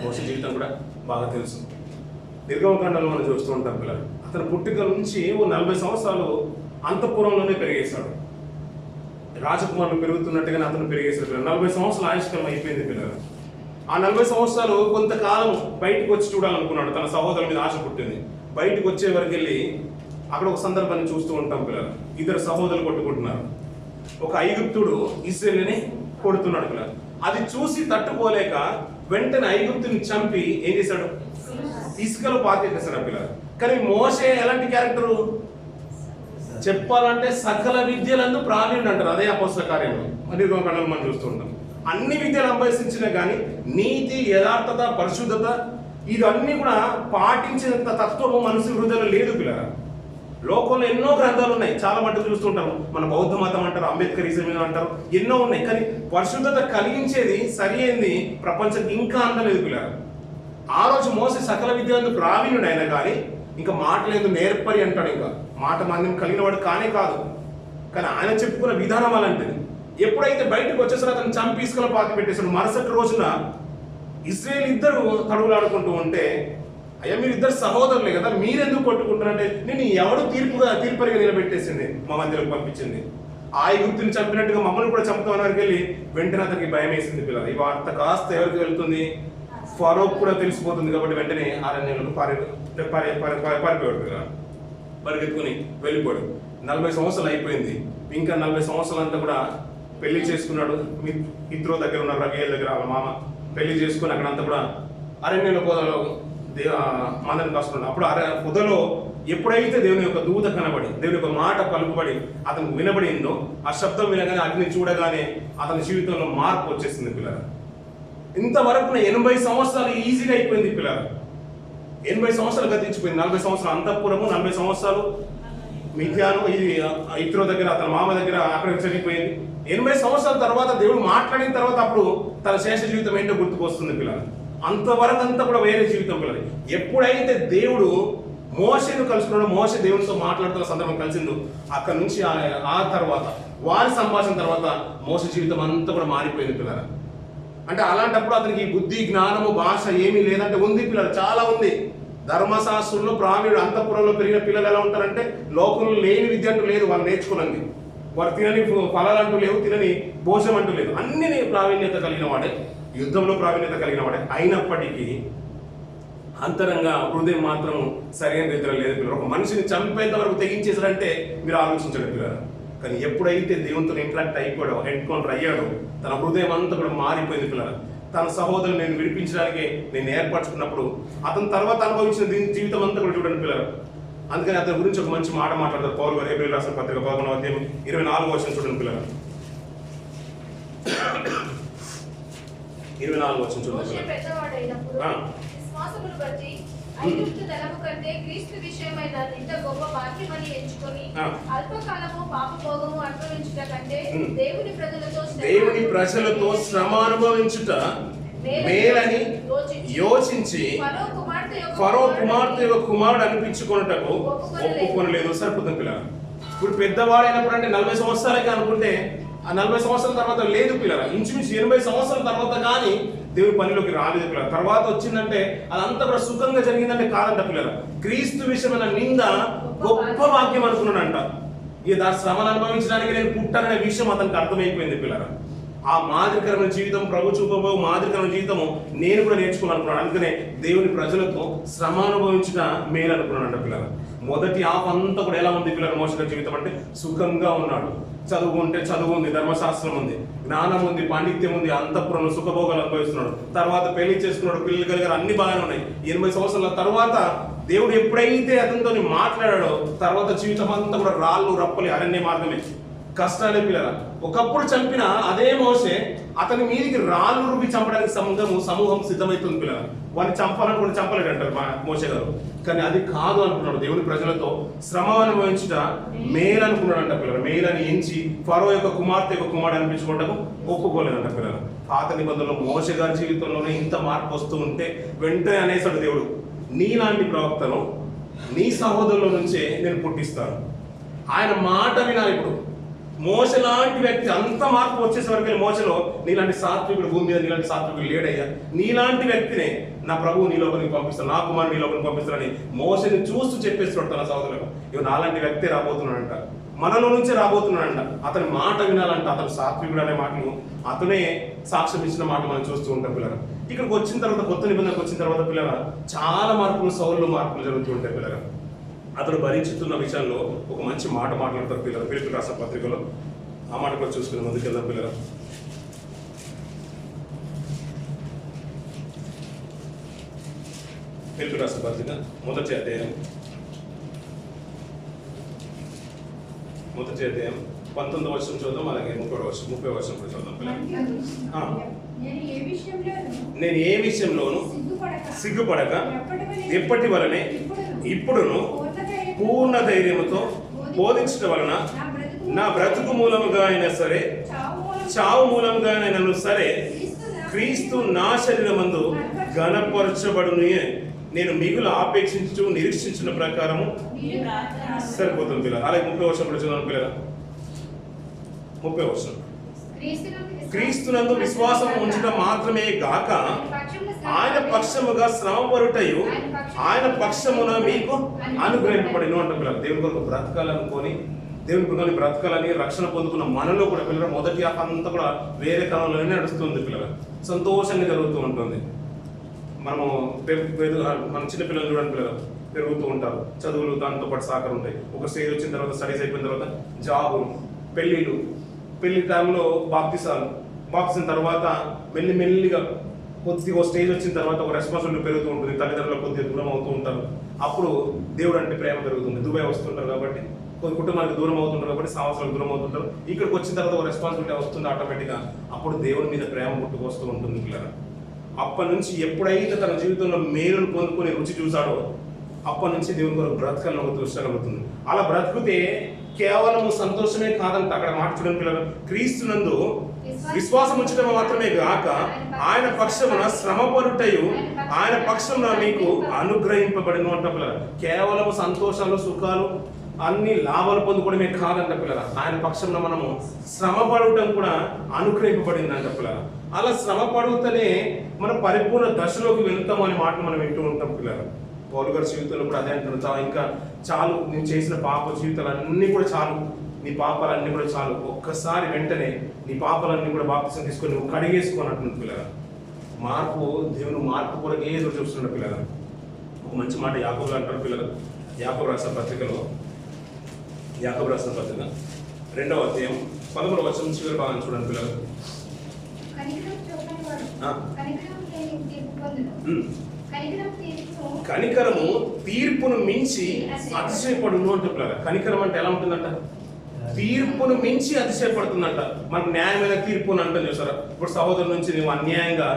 మోషే జీవితం కూడా బాగా తెలుసు. నిర్గమకాండంలో మనం చూస్తూ ఉంటాం పిల్లలు. అతను పుట్టుక నుంచి 40 సంవత్సరాలు అంతఃపురంలోనే పెరిగేశాడు. రాజకుమారులు పెరుగుతున్నట్టుగానే అతను పెరిగేశాడు పిల్లలు. 40 సంవత్సరాలు ఆయుష్కాలం అయిపోయింది పిల్లలు. ఆ 40 సంవత్సరాలు కొంతకాలం బయటకు వచ్చి చూడాలనుకున్నాడు. తన సహోదరుల మీద ఆశ పుట్టింది. బయటకు వచ్చే వరకు వెళ్ళి అక్కడ ఒక సందర్భాన్ని చూస్తూ ఉంటాం పిల్లలు. ఇద్దరు సహోదరులు కొట్టుకుంటున్నారు. ఒక ఐగుప్తుడు ఇశ్రాయేలుని కొడుతున్నాడు పిల్లలు. అది చూసి తట్టుకోలేక వెంటనే ఐగుప్తుని చంపి ఏం చేశాడు, ఇసుకలో పాతేసాడు పిల్లలు. కానీ మోషే ఎలాంటి క్యారెక్టరు చెప్పాలంటే సకల విద్యలందు ప్రావీణ్యుడు అంటారు. అదే అపోస్తల కార్యంలో నిర్గమకాండంలో మనం చూస్తూ ఉంటాం. అన్ని విద్యలు అభ్యసించినా కానీ నీతి, యథార్థత, పరిశుద్ధత ఇవన్నీ కూడా పాటించినంత తత్వము మనుషుల హృదయంలో లేదు పిల్లల. లోకంలో ఎన్నో గ్రంథాలు ఉన్నాయి, చాలా మట్టుకు చూస్తుంటాము. మన బౌద్ధ మతం అంటారు, అంబేద్కరిజం అంటారు, ఎన్నో ఉన్నాయి. కానీ పరిశుద్ధత కలిగించేది సరి అయింది ప్రపంచానికి ఇంకా అందలేదు పిల్లల. ఆ రోజు మోసే సకల విద్యలందు ప్రావీణ్యుడు అయినా కానీ ఇంకా మాటలేదు నేర్పరి అంటాడు. ఇంకా మాట మందిని కలిగిన వాడు కానే కాదు. కానీ ఆయన చెప్పుకున్న విధానం అలాంటిది. ఎప్పుడైతే బయటకు వచ్చేసరికి అతను చంపి ఇసుకలో పాతి పెట్టేశాడు. మరుసటి రోజున ఇశ్రాయేలు ఇద్దరు తడువులాడుకుంటూ ఉంటే, అయ్యా మీరు ఇద్దరు సహోదరులే కదా, మీరెందుకు కొట్టుకుంటారంటే నేను ఎవడు తీర్పరిగా నిలబెట్టేసింది, మా మధ్యలోకి పంపించింది. ఆ ఐగుప్తుని చంపినట్టుగా మమ్మల్ని కూడా చంపుతామని వరకు వెళ్ళి వెంటనే అతనికి భయం వేసింది పిల్లలు. ఈ వార్త కాస్త ఎవరికి వెళ్తుంది, ఫరోకు కూడా తెలిసిపోతుంది. కాబట్టి వెంటనే అరణ్యంలోకి పారిపోయాడు పిల్లలు. పరిగెత్తుకుని వెళ్ళిపోయాడు. 40 సంవత్సరాలు అయిపోయింది. ఇంకా 40 సంవత్సరాలంతా కూడా పెళ్లి చేసుకున్నాడు. ఇద్దరు దగ్గర ఉన్న రగేల్ దగ్గర వాళ్ళ మామ పెళ్లి చేసుకుని అక్కడంతా కూడా అరణ్యంలో పొదలో మందని కాసుకున్నాడు. అప్పుడు పొదలో ఎప్పుడైతే దేవుని యొక్క దూత కనబడి దేవుని యొక్క మాట పలుకుబడి అతనికి వినబడిందో, ఆ శబ్దం వినగానే అగ్ని చూడగానే అతని జీవితంలో మార్పు వచ్చేసింది పిల్లలు. ఇంతవరకు 80 సంవత్సరాలు ఈజీగా అయిపోయింది పిల్లలు. 80 సంవత్సరాలు గతించిపోయింది. 40 సంవత్సరాలు అంతఃపురము, 40 సంవత్సరాలు మిథ్యాను, ఇది ఇతరుల దగ్గర, అతని మామ దగ్గర అక్కడ చనిపోయింది. 80 సంవత్సరాల తర్వాత దేవుడు మాట్లాడిన తర్వాత అప్పుడు తన శేష జీవితం ఏంటో గుర్తుకొస్తుంది పిల్లలు. అంతవరకు అంతా కూడా వేరే జీవితం పిల్లలు. ఎప్పుడైతే దేవుడు మోషేను కలుసుకున్నాడు, మోషే దేవునితో మాట్లాడుతున్న సందర్భం కలిసిందో, అక్కడ నుంచి ఆ తర్వాత వారి సంభాషణ తర్వాత మోషే జీవితం అంతా కూడా మారిపోయింది పిల్లలు. అంటే అలాంటప్పుడు అతనికి బుద్ధి, జ్ఞానము, భాష ఏమీ లేదంటే ఉంది పిల్లలు, చాలా ఉంది. ధర్మశాస్త్రంలో ప్రావీణ్యుడు, అంతఃపురంలో పెరిగిన పిల్లలు ఎలా ఉంటారంటే లోకంలో లేని విద్య అంటూ లేదు, వాళ్ళు నేర్చుకున్నది. వారు తినని ఫలాలు అంటూ లేవు, తినని భోజనం అంటూ లేదు, అన్ని ప్రావీణ్యత కలిగిన వాడే, యుద్ధంలో ప్రావీణ్యత కలిగిన వాడే. అయినప్పటికీ అంతరంగ హృదయం మాత్రం సరైన రీతిలో లేదు పిల్లలు. ఒక మనిషిని చంపేంత వరకు తెగించేసారంటే మీరు ఆలోచించండి పిల్లలు. కానీ ఎప్పుడైతే దేవునితో ఇంటరాక్ట్ అయిపోయాడో, ఎన్కౌంటర్ అయ్యాడో, తన హృదయం అంతా కూడా మారిపోయింది పిల్లలు. తన సహోదరుని నేను విడిపించడానికి నేను ఏర్పరచుకున్నప్పుడు అతని తర్వాత అనుభవించిన జీవితం అంతా కూడా చూడండి పిల్లలు. అందుకని అతని గురించి ఒక మంచి మాట మాట్లాడతారు పౌలు గారు. హెబ్రీయులకు రాసిన పత్రిక 11వ అధ్యాయం 24వ వచనం చూడండి పిల్లలు. 24వ వచనం చూడండి. ఐగుప్తు ధనము కంటే క్రీస్తు విషయమైన ఇంత గొప్ప భాగ్యమని ఎంచుకొని అల్పకాలము పాపభోగము అనుభవించుట కంటే దేవుని ప్రజలతో శ్రమ అనుభవించుట మేలని యోచించి ఫరో కుమార్తె యొక్క కుమారుడు అనిపించుకొనుటకు ఒప్పుకొనలేదు. సరిపోతుంది పిల్లలు. ఇప్పుడు పెద్దవాడైనప్పుడు అంటే 40 సంవత్సరాలకి అనుకుంటే ఆ 40 సంవత్సరాల తర్వాత లేదు పిల్లలు. ఇంచుమించు 80 సంవత్సరాల తర్వాత కానీ దేవుడి పనిలోకి రాలేదు పిల్లలు. తర్వాత వచ్చిందంటే అదంతా కూడా సుఖంగా జరిగిందంటే కాదంట పిల్లలు. క్రీస్తు విషయమైన నింద గొప్ప వాక్యం అనుకున్నాడంట. ఇక దాని శ్రమను అనుభవించడానికి నేను పుట్టాననే విషయం అతనికి అర్థమైపోయింది పిల్లలు. ఆ మాదిరికరమైన జీవితం, ప్రభు చూపబో మాదిరికరమైన జీవితము నేను కూడా నేర్చుకోవాలనుకున్నాను. అందుకనే దేవుని ప్రజలతో శ్రమ అనుభవించిన మేలు అనుకున్నాడంట పిల్లలు. మొదటి అంతా కూడా ఎలా ఉంది పిల్లలు? మోస జీవితం అంటే సుఖంగా ఉన్నాడు. చదువు ఉంటే చదువు ఉంది, ధర్మశాస్త్రం ఉంది, జ్ఞానం ఉంది, పాండిత్యం ఉంది, అంతఃపురంలో సుఖభోగాలు అనుభవిస్తున్నాడు. తర్వాత పెళ్లి చేసుకున్నాడు, పిల్లలు కలిగారు, అన్ని బాగానే ఉన్నాయి. 80 సంవత్సరాల తర్వాత దేవుడు ఎప్పుడైతే అతనితో మాట్లాడాడో తర్వాత జీవితం అంతా కూడా రాళ్ళు రప్పలి అరణ్య మార్గమే, కష్టాలే పిల్లల. ఒకప్పుడు చంపిన అదే మోసే అతని మీదికి రాళ్ళు రుబ్బి చంపడానికి సమూహం సిద్ధమవుతుంది పిల్లల. వాడిని చంపాలనుకుంటే చంపలేడు అంటారు మా మోసే గారు. కానీ అది కాదు అనుకున్నాడు. దేవుని ప్రజలతో శ్రమ అనుభవించుట మేలు అనుకున్నాడు అంట పిల్లలు. మేలని ఎంచి ఫరో యొక్క కుమార్తె యొక్క కుమారుడు అనిపించుకోవటం ఒప్పుకోలేదంట పిల్లలు. పాత నిబంధనలో మోసే గారి జీవితంలోనే ఇంత మార్పు వస్తూ ఉంటే వెంటనే అనేసాడు దేవుడు, నీలాంటి ప్రవక్తను నీ సహోదరుల నుంచే నేను పుట్టిస్తాను. ఆయన మాట వినాలి. ఇప్పుడు మోస లాంటి వ్యక్తి అంత మార్పు వచ్చేసే వరకు మోసలో నీలాంటి సాత్వికుడు భూమి మీద నీలాంటి సాత్వికుడు లేడయ్యా, నీలాంటి వ్యక్తినే నా ప్రభువు నీ లోపలికి పంపిస్తాను, నా కుమారుడు నీ లోపలికి పంపిస్తానని మోసని చూస్తూ చెప్పేస్తున్నాడు తన సహోదరులకు. ఇవి నాలాంటి వ్యక్తి రాబోతున్నాడంట, మనలో నుంచే రాబోతున్నాడంట. అతని మాట వినాలంట. అతను సాత్వికుడు అనే మాటను అతనే సాక్ష్యం ఇచ్చిన మాట మనం చూస్తూ ఉంటాం పిల్లలు. ఇక్కడికి వచ్చిన తర్వాత, కొత్త నిబంధనకు వచ్చిన తర్వాత పిల్లల చాలా మార్పులు, సౌరులు మార్పులు జరుగుతూ ఉంటాయి పిల్లలు. అతను భరించుతున్న విషయంలో ఒక మంచి మాట మాట్లాడతారు పిల్లలు. ఫిలిప్పీయులకు రాసిన పత్రికలో ఆ మాట కూడా చూసుకుని ముందుకెళ్దాం పిల్లలు. ఫిలిప్పీయులకు రాసిన పత్రిక మొదటి అధ్యాయం 19వ వచనం చూద్దాం. అలాగే 30వ వచనం కూడా చూద్దాం పిల్లలు. నేను ఏ విషయంలోనూ సిగ్గుపడక ఎప్పటి వలనే ఇప్పుడును పూర్ణ ధైర్యముతో బోధించడం వలన నా బ్రతుకు మూలముగా అయినా సరే, చావు మూలముగా అయినను సరే, క్రీస్తు నా శరీరమందు ఘనపరచబడును నేను మిగులు ఆపేక్షించు నిరీక్షించిన ప్రకారము సరిపోతుంది పిల్లలు. అలాగే 30వ వచనం కూడా చూద్దాం పిల్లలు. 30వ వచనం, క్రీస్తునందు విశ్వాసం ఉంచడం మాత్రమే గాక ఆయన పక్షముగా శ్రమపడుటయు ఆయన పక్షమున మీకు అనుగ్రహింపబడిను అంట పిల్లలు. దేవుని కొరకు బ్రతకాలనుకొని, దేవుని కొరకు బ్రతకాలని రక్షణ పొందుకున్న మనలో కూడా పిల్లలు మొదటి అంతా కూడా వేరే కాలంలోనే నడుస్తుంది పిల్లలు. సంతోషంగా జరుగుతూ ఉంటుంది. మనము మన చిన్న పిల్లలు చూడండి పిల్లలు, పెరుగుతూ ఉంటారు, చదువులు దాంతో పాటు సాకర్ ఉంటాయి. ఒక స్టేజ్ వచ్చిన తర్వాత, స్టడీస్ అయిపోయిన తర్వాత జాబులు, పెళ్లి టైంలో బాప్తిసాలు, బాప్తిసిన తర్వాత మెల్లిమెల్లిగా కొద్దిగా స్టేజ్ వచ్చిన తర్వాత ఒక రెస్పాన్సిబిలిటీ పెరుగుతూ ఉంటుంది, తల్లిదండ్రులకు కొద్దిగా దూరం అవుతూ ఉంటారు. అప్పుడు దేవుడు అంటే ప్రేమ పెరుగుతుంది. దుబాయ్ వస్తుంటారు కాబట్టి కొన్ని కుటుంబానికి దూరం అవుతుంటారు కాబట్టి సంవత్సరాలకు దూరం అవుతుంటారు. ఇక్కడికి వచ్చిన తర్వాత ఒక రెస్పాన్సిబిలిటీ వస్తుంది ఆటోమేటిక్గా. అప్పుడు దేవుడి మీద ప్రేమ పుట్టుకొస్తూ ఉంటుంది పిల్లలు. అప్పటి నుంచి ఎప్పుడైతే తన జీవితంలో మేలును పొందుకుని రుచి చూశాడో అప్పటి నుంచి దేవుని కొరకు బ్రతకాలని ఒక దృష్టి కలుగుతుంది. అలా బ్రతికితే కేవలం సంతోషమే కాదంట. అక్కడ మాట చూడండి పిల్లలు, క్రీస్తునందు విశ్వాసం ఉంచడం మాత్రమే కాక ఆయన పక్షమున శ్రమపడుటయు ఆయన పక్షమున మీకు అనుగ్రహింపబడిన అంట పిల్లలు. కేవలం సంతోషాలు సుఖాలు అన్ని లాభాలు పొందుకోవడమే కాదంట పిల్లల, ఆయన పక్షంలో మనము శ్రమ పడటం కూడా అనుగ్రహింపబడింది అంట పిల్లల. అలా శ్రమ పడుతూనే మనం పరిపూర్ణ దశలోకి వెళ్తాం అనే మాట మనం వింటూ ఉంటాం పిల్లల. పౌలు గారి జీవితంలో కూడా అదే అంటున్నాం, ఇంకా చాలు నేను చేసిన పాప జీవితాలు అన్నీ కూడా చాలు, నీ పాపాలన్నీ కూడా చాలు, ఒక్కసారి వెంటనే నీ పాపాలన్నీ కూడా బాప్తిసం తీసుకొని నువ్వు కడిగేసుకొని అంటున్నాడు పిల్లల. మార్పు దేవుని మార్పు కూడా ఏదో చూస్తున్నాడు పిల్లల. ఒక మంచి మాట యాకోబు అంటారు పిల్లలు. యాకోబు రాసిన పత్రికలో, యాకోబు రాసిన పత్రిక 2వ అధ్యాయం 11వ వచనం చివరి భాగం చూడండి పిల్లలు. కనికరము తీర్పును మించి అతిశయపడును అంటే పిల్లలు. కనికరం అంటే ఎలా ఉంటుందంట? తీర్పును మించి అతిశయపడుతుందంట. మనకు న్యాయమైన తీర్పు అని అంటాం చూసారా. ఇప్పుడు సహోదరు నుంచి నువ్వు అన్యాయంగా,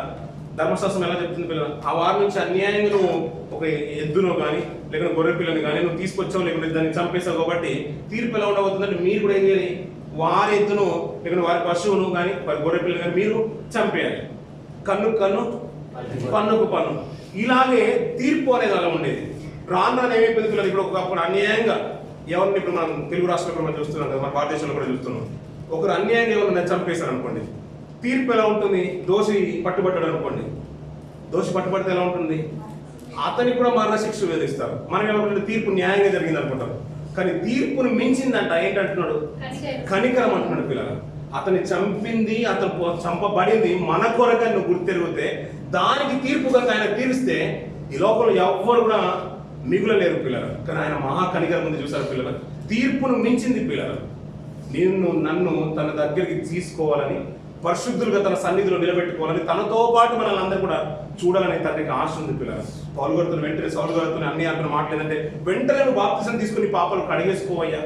ధర్మశాస్త్రం ఎలా చెప్తుంది పిల్లలు, ఆ వారి నుంచి అన్యాయంగా నువ్వు ఒక ఎద్దును కానీ లేకపోతే గొర్రె పిల్లని కానీ నువ్వు తీసుకొచ్చావు, లేకపోతే దాన్ని చంపేసావు కాబట్టి తీర్పు ఎలా ఉండబోతుందంటే మీరు కూడా ఏం చేయాలి, వారి ఎద్దును లేకపోతే వారి పశువును కానీ వారి గొర్రె పిల్లని కానీ మీరు చంపేయాలి. కన్నుకు కన్ను, పన్నుకు పన్ను. ఇలాగే తీర్పు అనేది అలా ఉండేది. రాను ఏమైపోయింది పిల్లలు, ఇప్పుడు ఒకప్పుడు అన్యాయంగా ఎవరిని, ఇప్పుడు మనం తెలుగు రాష్ట్రంలో మనం చూస్తున్నాం కదా, మన భారతదేశంలో కూడా చూస్తున్నాం, ఒకరు అన్యాయంగా ఎవరిని చంపేశారు అనుకోండి, తీర్పు ఎలా ఉంటుంది? దోషి పట్టుబడ్డాడు అనుకోండి, దోషి పట్టుబడితే ఎలా ఉంటుంది? అతనికి కూడా మరణ శిక్ష విధిస్తారు. మనం ఏమంటే తీర్పు న్యాయంగా జరిగింది అనుకుంటాం, కానీ తీర్పును మించిందంట. ఏంటంటున్నాడు? కనికరం అంటున్నాడు పిల్లలు. అతన్ని చంపింది, అతను చంపబడింది మన కొరకని నువ్వు గుర్తెరిగితే దానికి తీర్పు కనుక ఆయన తీరిస్తే ఈ లోకంలో ఎవ్వరు కూడా మిగులలేరు పిల్లలు. కానీ ఆయన మహా కనికరం ఉంది చూసారు పిల్లలు. తీర్పును మించింది పిల్లలు. నిన్ను నన్ను తన దగ్గరికి తీసుకోవాలని, పరిశుద్ధులుగా తన సన్నిధిలో నిలబెట్టుకోవాలని, తనతో పాటు మనల్ని అందరూ కూడా చూడాలని తండ్రికి ఆశ ఉంది పిల్లలు. పౌలు గారితో వెంటనే సౌలు గారితో అన్ని అంటున్న మాటలు ఏంటంటే, వెంటనే నువ్వు బాప్తిసం తీసుకుని పాపాలు కడిగేసుకోవయ్యా,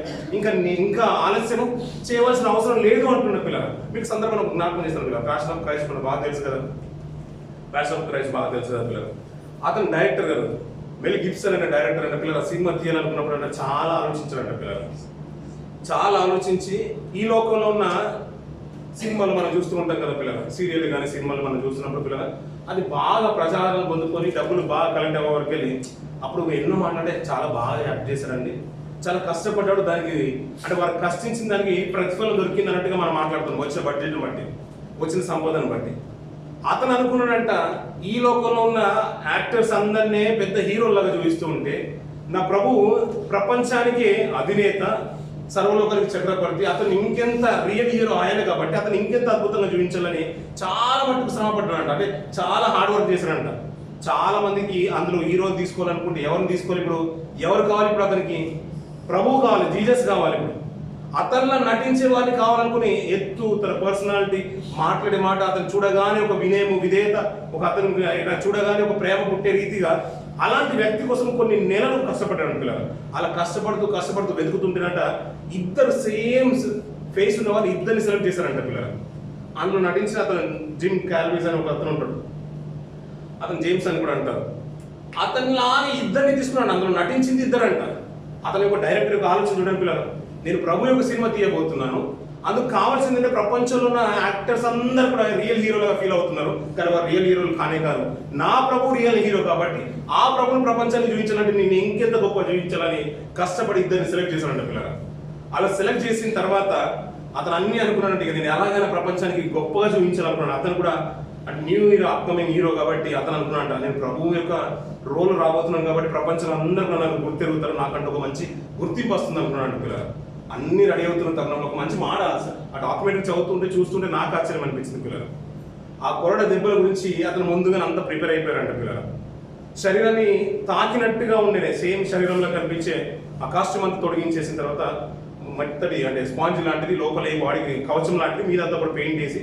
ఇంకా ఆలస్యం చేయవలసిన అవసరం లేదు అంటున్న పిల్లలు. మీకు సందర్భంలో జ్ఞాపకం చేస్తాను పిల్లలు. ప్యాషన్ ఆఫ్ క్రైస్ట్ మనకు బాగా తెలుసు కదా, ప్యాషన్ ఆఫ్ క్రైస్ట్ బాగా తెలుసు కదా పిల్లలు. అతను డైరెక్టర్ గారు మెల్ గిబ్సన్ అనే డైరెక్టర్ అనే పిల్లలు సినిమా తీయాలనుకున్నప్పుడు అంటే చాలా ఆలోచించారంట పిల్లలు. చాలా ఆలోచించి ఈ లోకంలో ఉన్న సినిమాలు మనం చూస్తూ ఉంటాం కదా పిల్లలు, సీరియల్ కానీ సినిమాలు మనం చూస్తున్నప్పుడు పిల్లలు అది బాగా ప్రచారం పొందుకొని డబ్బులు బాగా కలెక్ట్ అవ్వే వరకు వెళ్ళి అప్పుడు ఎన్నో మాట్లాడే చాలా బాగా యాక్ట్ చేశారండి, చాలా కష్టపడ్డాడు, దానికి అంటే వారు కష్టించిన దానికి ప్రతిఫలం దొరికింది అన్నట్టుగా మనం మాట్లాడుతున్నాం. వచ్చిన బడ్జెట్ని బట్టి, వచ్చిన సంపదను బట్టి. అతను అనుకున్నాడంట, ఈ లోకంలో ఉన్న యాక్టర్స్ అందరినీ పెద్ద హీరోలాగా చూపిస్తూ ఉంటే నా ప్రభువు ప్రపంచానికి అధినేత, సర్వలోకానికి చక్రవర్తి, అతను ఇంకెంత రియల్ హీరో ఆయన కాబట్టి అతను ఇంకెంత అద్భుతంగా చూపించాలని చాలా మట్టుకు శ్రమ పడ్డాడంట. అంటే చాలా హార్డ్ వర్క్ చేశాడంట. చాలా మందికి అందులో హీరో తీసుకోవాలనుకుంటే ఎవరిని తీసుకోవాలి? ఇప్పుడు ఎవరు కావాలి? ఇప్పుడు అతనికి ప్రభువు కావాలి, జీసస్ కావాలి. ఇప్పుడు అతనిలో నటించే వారిని కావాలనుకుని ఎత్తు, తన పర్సనాలిటీ, మాట్లాడే మాట, అతను చూడగానే ఒక వినయము, విధేయత, ఒక అతను చూడగానే ఒక ప్రేమ పుట్టే రీతిగా అలాంటి వ్యక్తి కోసం కొన్ని నెలలు కష్టపడ్డాడు పిల్లలు. అలా కష్టపడుతూ వెతుకుతుంటేనట ఇద్దరు సేమ్ ఫేస్ ఉన్న వాళ్ళు ఇద్దరిని సెలెక్ట్ చేశారంట పిల్లలు. అందులో నటించిన అతను జిమ్ క్యాల్విస్ అని ఒక అతను ఉంటాడు, అతను జేమ్స్ అని కూడా అంటారు. అతనిలాగా ఇద్దరిని తీసుకున్నాడు, అందులో నటించింది ఇద్దరంట. అతని యొక్క డైరెక్టర్ యొక్క ఆలోచన చూడండి పిల్లలు, నేను ప్రభు యొక్క సినిమా తీయబోతున్నాను, అందుకు కావాల్సిందంటే ప్రపంచంలో ఉన్న యాక్టర్స్ అందరూ కూడా రియల్ హీరోలుగా ఫీల్ అవుతున్నారు, కానీ వారు రియల్ హీరోలు కానే కాదు. నా ప్రభు రియల్ హీరో కాబట్టి ఆ ప్రభుని ప్రపంచాన్ని చూపించాలంటే నేను ఇంకెంత గొప్ప చూపించాలని కష్టపడి ఇద్దరిని సెలెక్ట్ చేశానంట పిల్లలు. అలా సెలెక్ట్ చేసిన తర్వాత అతను అన్ని అనుకున్నానంటే ఇక నేను ఎలాగైనా ప్రపంచానికి గొప్పగా చూపించాలనుకున్నాను. అతను కూడా అంటే న్యూ హీరో, అప్కమింగ్ హీరో కాబట్టి అతను అనుకున్నాడంట, నేను ప్రభువు యొక్క రోల్ రాబోతున్నాను కాబట్టి ప్రపంచంలో అందరూ నాకు గుర్తెరుగుతారు, నాకంటే ఒక మంచి గుర్తింపు వస్తుంది అనుకున్నాడు పిల్లలు. అన్ని రెడీ అవుతున్న తరుణంలో ఒక మంచి మాట ఆ డాక్యుమెంటరీ చదువుతుంటే చూస్తుంటే నాకు ఆశ్చర్యం అనిపించింది పిల్లలు. ఆ కొరడ దెబ్బల గురించి అతను ముందుగానే అంతా ప్రిపేర్ అయిపోయారంట పిల్లలు. శరీరాన్ని తాకినట్టుగా ఉండేది, సేమ్ శరీరంలో కనిపించే ఆ కాస్ట్యూమ్ అంతా తొడిగించేసిన తర్వాత మెత్తడి అంటే స్పాంజ్ లాంటిది లోపల బాడీకి కవచం లాంటిది మీదంతా కూడా పెయింట్ వేసి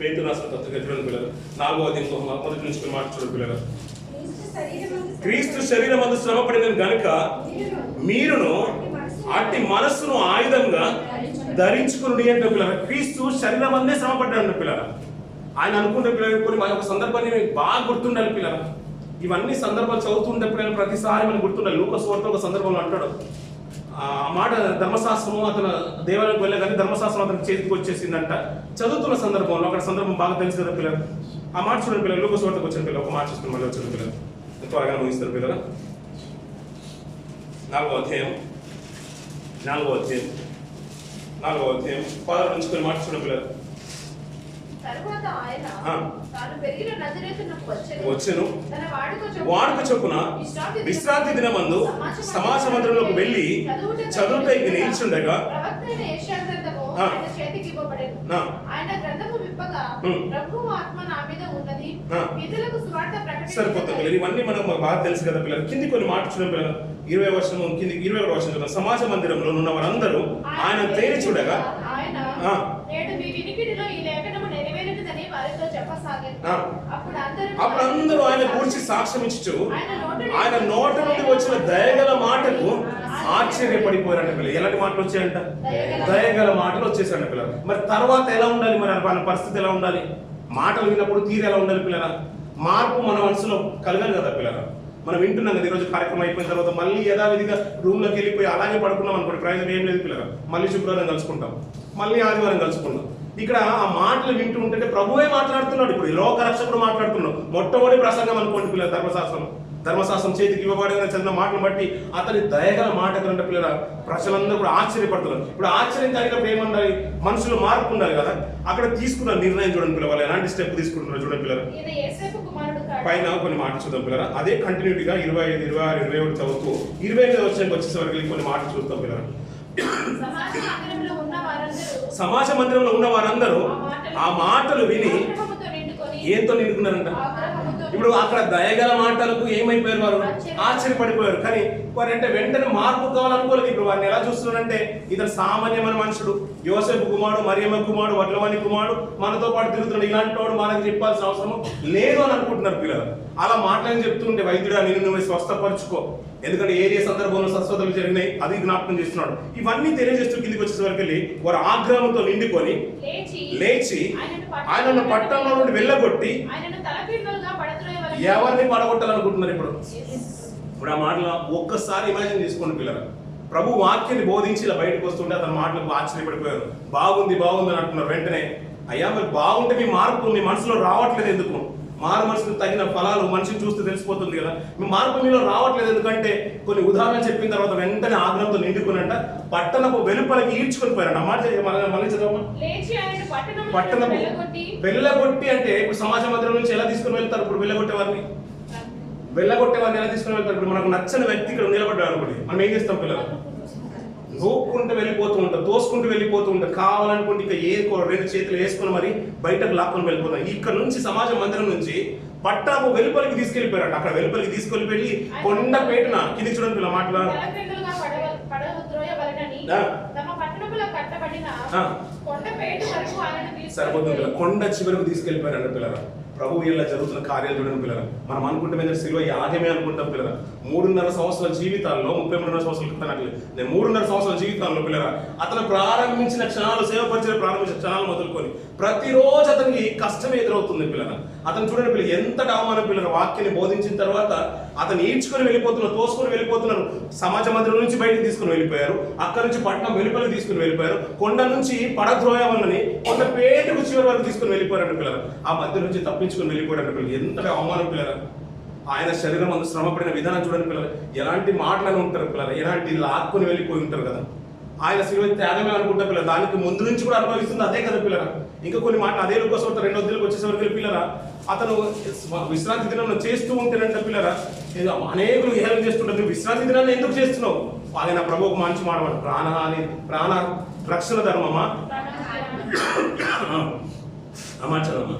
పేతురు రాసిన పత్రిక చూడండి పిల్లలు 4వ అధ్యాయం మొదటి నుంచి మాట చూడండి పిల్లలు. క్రీస్తు శరీరమందు శ్రమపడిన గనుక మీరును అట్టి మనస్సును ఆయుధంగా ధరించుకుని అంటే పిల్లలు. క్రీస్తు శరీరం అందే శ్రమపడ్డాడు పిల్లలు. ఆయన అనుకుంటే పిల్లలు కొన్ని ఒక సందర్భాన్ని బాగా గుర్తుండాలి పిల్లలు. ఇవన్నీ సందర్భాలు చదువుతుంటే పిల్లలు ప్రతిసారి మనం గుర్తుండాలి. లూకా సువార్త ఒక సందర్భంలో అంటాడు ఆ మాట, ధర్మశాస్త్రము అతను దేవాలయానికి వెళ్ళే కానీ ధర్మశాస్త్రం అతనికి చేతికి వచ్చేసిందంట. చదువుతున్న సందర్భంలో అక్కడ సందర్భం బాగా తెలుసు కదా పిల్లలు. ఆ మాట చూడండి పిల్లలు. లూకా సువార్తకు వచ్చిన పిల్లలు ఒక మాట చూసుకుని మళ్ళీ వచ్చిన పిల్లలు త్వరగా ముగిస్తారు పిల్లలు. 4వ అధ్యాయం 16 నుంచి కొన్ని మాట చూడండి పిల్లలు. తరువాత ఆయన తాను పెరిగిన నజరేతునకు వచ్చెను. వాడుక చొప్పున విశ్రాంతి దినమందు సమాజ మందిరంలోకి వెళ్ళి చదువుటకు నిల్చుండగా ప్రవక్తైన యెషయా గ్రంథము ఆయన చేతికి ఇవ్వబడెను. ఆయన గ్రంథము విప్పగా ప్రభువు ఆత్మ నా మీద ఉన్నది, విధులకు సువార్త ప్రకటించుటకు. సరిపోతుంది పిల్లలు. ఇవన్నీ మనకు బాగా తెలుసు కదా పిల్లలు. కింది కొన్ని మాట చూడండి పిల్లలు. 20వ వర్షము కింది 21వ వర్షం చూడండి. సమాజ మందిరంలో ఉన్న వారందరూ ఆయన తేరి చూడగా ఆయన నేడు మీ వినికిడిలో ఈ లేఖనము నెరవేరినదని వారితో చెప్పసాగారు. అప్పుడు అందరూ ఆయన గురించి సాక్ష్యం ఇచ్చు ఆయన నోట నుండి వచ్చిన దయగల మాటకు ఆశ్చర్యపడిపోయారంట పిల్లలు. ఎలాంటి మాటలు వచ్చాయంట? దయగల మాటలు వచ్చేసాయంట పిల్లలు. మరి తర్వాత ఎలా ఉండాలి? మరి వాళ్ళ పరిస్థితి ఎలా ఉండాలి? మాటలు విన్నప్పుడు తీరు ఎలా ఉండాలి పిల్లల? మార్పు మన మనసులో కలగాలి కదా పిల్లల. మనం వింటున్నాం కదా ఈరోజు కార్యక్రమం అయిపోయిన తర్వాత మళ్ళీ యథావిధిగా రూమ్లోకి వెళ్ళిపోయి అలాగే పడుకున్నాం అనుకోండి, ప్రయోజనం ఏం లేదు పిల్లల. మళ్ళీ శుక్రవారం కలుసుకుంటాం, మళ్ళీ ఆదివారం కలుసుకుంటాం. ఇక్కడ ఆ మాటలు వింటూ ఉంటే ప్రభువే మాట్లాడుతున్నాడు. ఇప్పుడు లోక రక్షకుడు మాట్లాడుతున్నాడు. మొట్టమొదటి ప్రసంగం అనుకోండి పిల్లల ధర్మశాస్త్రం చేతికి ఇవ్వబడిన చదివిన మాటలు బట్టి అతని దయగల మాట కంటే పిల్లల ప్రజలందరూ కూడా ఆశ్చర్యపడుతున్నారు. ఇప్పుడు ఆశ్చర్యం కలిగినప్పుడు ఏమన్నాయి? మనుషులు మార్పు ఉండాలి కదా. అక్కడ తీసుకున్న నిర్ణయం చూడండి పిల్లలు. వాళ్ళు ఎలాంటి స్టెప్ తీసుకుంటున్నారు చూడండి పిల్లలు. పైన కొన్ని మాటలు చూద్దాం పిల్లలు. అదే కంటిన్యూటీగా 25, 26, 27 చదువుతూ 28 వచ్చేసరికి వచ్చేసరికి కొన్ని మాటలు చూద్దాం పిల్లలు. సమాజ మందిరంలో ఉన్న వారందరూ ఆ మాటలు విని ఏంతో నిండుకున్నారంట. ఇప్పుడు అక్కడ దయగల మాటలకు ఏమైపోయారు? వారు ఆశ్చర్యపడిపోయారు. కానీ వారు అంటే వెంటనే మార్పు కావాలనుకోలేదు. ఇప్పుడు వారిని ఎలా చూస్తున్నారంటే ఇతను సామాన్యమైన మనుషుడు, యోసేపు కుమారుడు, మరియమ్మ కుమారుడు, వడ్లవాణి కుమారుడు, మనతో పాటు తిరుగుతున్నాడు, ఇలాంటి వాడు మనకు చెప్పాల్సిన అవసరం లేదు అని అనుకుంటున్నారు పిల్లలు. అలా మాటలని చెప్తుంటే వైద్యుడా నిన్ను నువ్వు స్వస్థపరచుకో, ఎందుకంటే ఏరియా సందర్భంలో స్వస్థతలు జరిగినాయి, అది జ్ఞాపకం చేస్తున్నాడు. ఇవన్నీ తెలియజేస్తూ కిందికి వచ్చేసరికి వెళ్ళి వారు ఆగ్రహంతో నిండుకొని లేచి ఆయనను పట్టణంలో నుండి వెళ్ళగొట్టి ఎవరిని పడగొట్టాలనుకుంటున్నారు ఇప్పుడు ఆ మాటలు ఒక్కసారి ఇమాజిన్ చేసుకోండి పిల్లలు. ప్రభు వాక్యాన్ని బోధించి ఇలా బయటకు వస్తుంటే అతని మాటలకు ఆశ్చర్యపడిపోయారు. బాగుంది బాగుంది అని అంటున్నారు. వెంటనే అయ్యా మరి బాగుంటే మీ మార్పు మీ మనసులో రావట్లేదు ఎందుకు? మారు మనసుకు తగిన ఫలాలు మనిషిని చూస్తే తెలిసిపోతుంది కదా. మీ మార్పు మీలో రావట్లేదు ఎందుకంటే కొన్ని ఉదాహరణలు చెప్పిన తర్వాత వెంటనే ఆగ్రహంతో నిండుకునంట పట్టణపు వెలుపలకి ఈడ్చుకొని పోయారంట. మాట మళ్ళీ చదవమా. పట్టణపు వెళ్ళగొట్టి అంటే ఇప్పుడు సమాజ మందిరం నుంచి ఎలా తీసుకుని వెళ్తారు? ఇప్పుడు వెళ్ళగొట్టే వారిని ఎలా తీసుకుని వెళ్తారు? ఇప్పుడు మనకు నచ్చని వ్యక్తి ఇక్కడ నిలబడ్డాడు అనుకోండి, మనం ఏం చేస్తాం? పిల్లలు దూక్కుంటూ వెళ్ళిపోతూ ఉంటాం, తోసుకుంటూ వెళ్ళిపోతూ ఉంటాం. కావాలనుకుంటే ఇక ఏ 2 చేతులు వేసుకుని మరి బయటకు లాక్కొని వెళ్ళిపోతాం. ఇక్కడ నుంచి సమాజ మందిరం నుంచి పట్టణపు వెలుపలికి తీసుకెళ్లిపోయారట. అక్కడ వెలుపలికి తీసుకెళ్ళి కొండపేటన కింది చూడండి పిల్లలు మాట్లాడారు. సరిపోతుంది. కొండ చివరకు తీసుకెళ్లిపోయారంట పిల్లలు. ప్రభు ఇలా జరుగుతున్న కార్యాలు చూడండి పిల్లలు. మనం అనుకుంటే మీద సిలువ యాగమే అనుకుంటాం పిల్లలు. 3.5 సంవత్సరాల జీవితాల్లో 33 సంవత్సరాల క్రితం 3.5 సంవత్సరాల జీవితాల్లో పిల్లల అతను ప్రారంభించిన క్షణాలు, సేవ పరిచయం ప్రారంభించిన క్షణాలు మొదలుకొని ప్రతిరోజు అతనికి కష్టం ఎదురవుతుంది పిల్లల. అతను చూడండి పిల్లలు ఎంతటి అవమానం పిల్లల. వాక్యాన్ని బోధించిన తర్వాత అతను ఈడ్చుకొని వెళ్ళిపోతున్నారు, తోసుకొని వెళ్ళిపోతున్నారు. సమాజ మందిరం నుంచి బయటకు తీసుకుని వెళ్ళిపోయారు. అక్కడ నుంచి పట్టణం వెలుపలికి తీసుకుని వెళ్ళిపోయారు. కొండ నుంచి పడద్రోయవలని కొండ పేటకు చివరి వరకు తీసుకుని వెళ్ళిపోయారు పిల్లలు. ఆ మధ్య నుంచి తప్పించుకొని వెళ్ళిపోయారు పిల్లలు. ఎంతటి అవమానం పిల్లలు. ఆయన శరీరం అందు శ్రమపడిన విధానం చూడండి పిల్లలు. ఎలాంటి మాటలను ఉంటారు పిల్లలు, ఎలాంటి లాక్కుని వెళ్ళిపోయి ఉంటారు కదా. ఆయన శిలువ త్యాగమే అనుకుంటా పిల్లలు. దానికి ముందు నుంచి కూడా అనుభవిస్తుంది అదే కదా పిల్లల. ఇంకా కొన్ని మాటలు అదే కోసం 2వ అధ్యాయంలోకి వచ్చేసరికి పిల్లల అతను విశ్రాంతి దినం చేస్తూ ఉంటేనంట పిల్లల అనేకులు హేళన చేస్తుంటారు. విశ్రాంతి దినాన్ని ఎందుకు చేస్తున్నావు? ఆయన ప్రభువుకు మంచి మాటవాడు. ప్రాణ రక్షణ ధర్మమా అమాచరమా?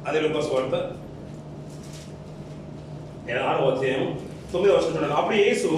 అదే లూకాసు వార్త 6వ అధ్యాయం 9వ వచనం చూడండి. అప్పుడు యేసు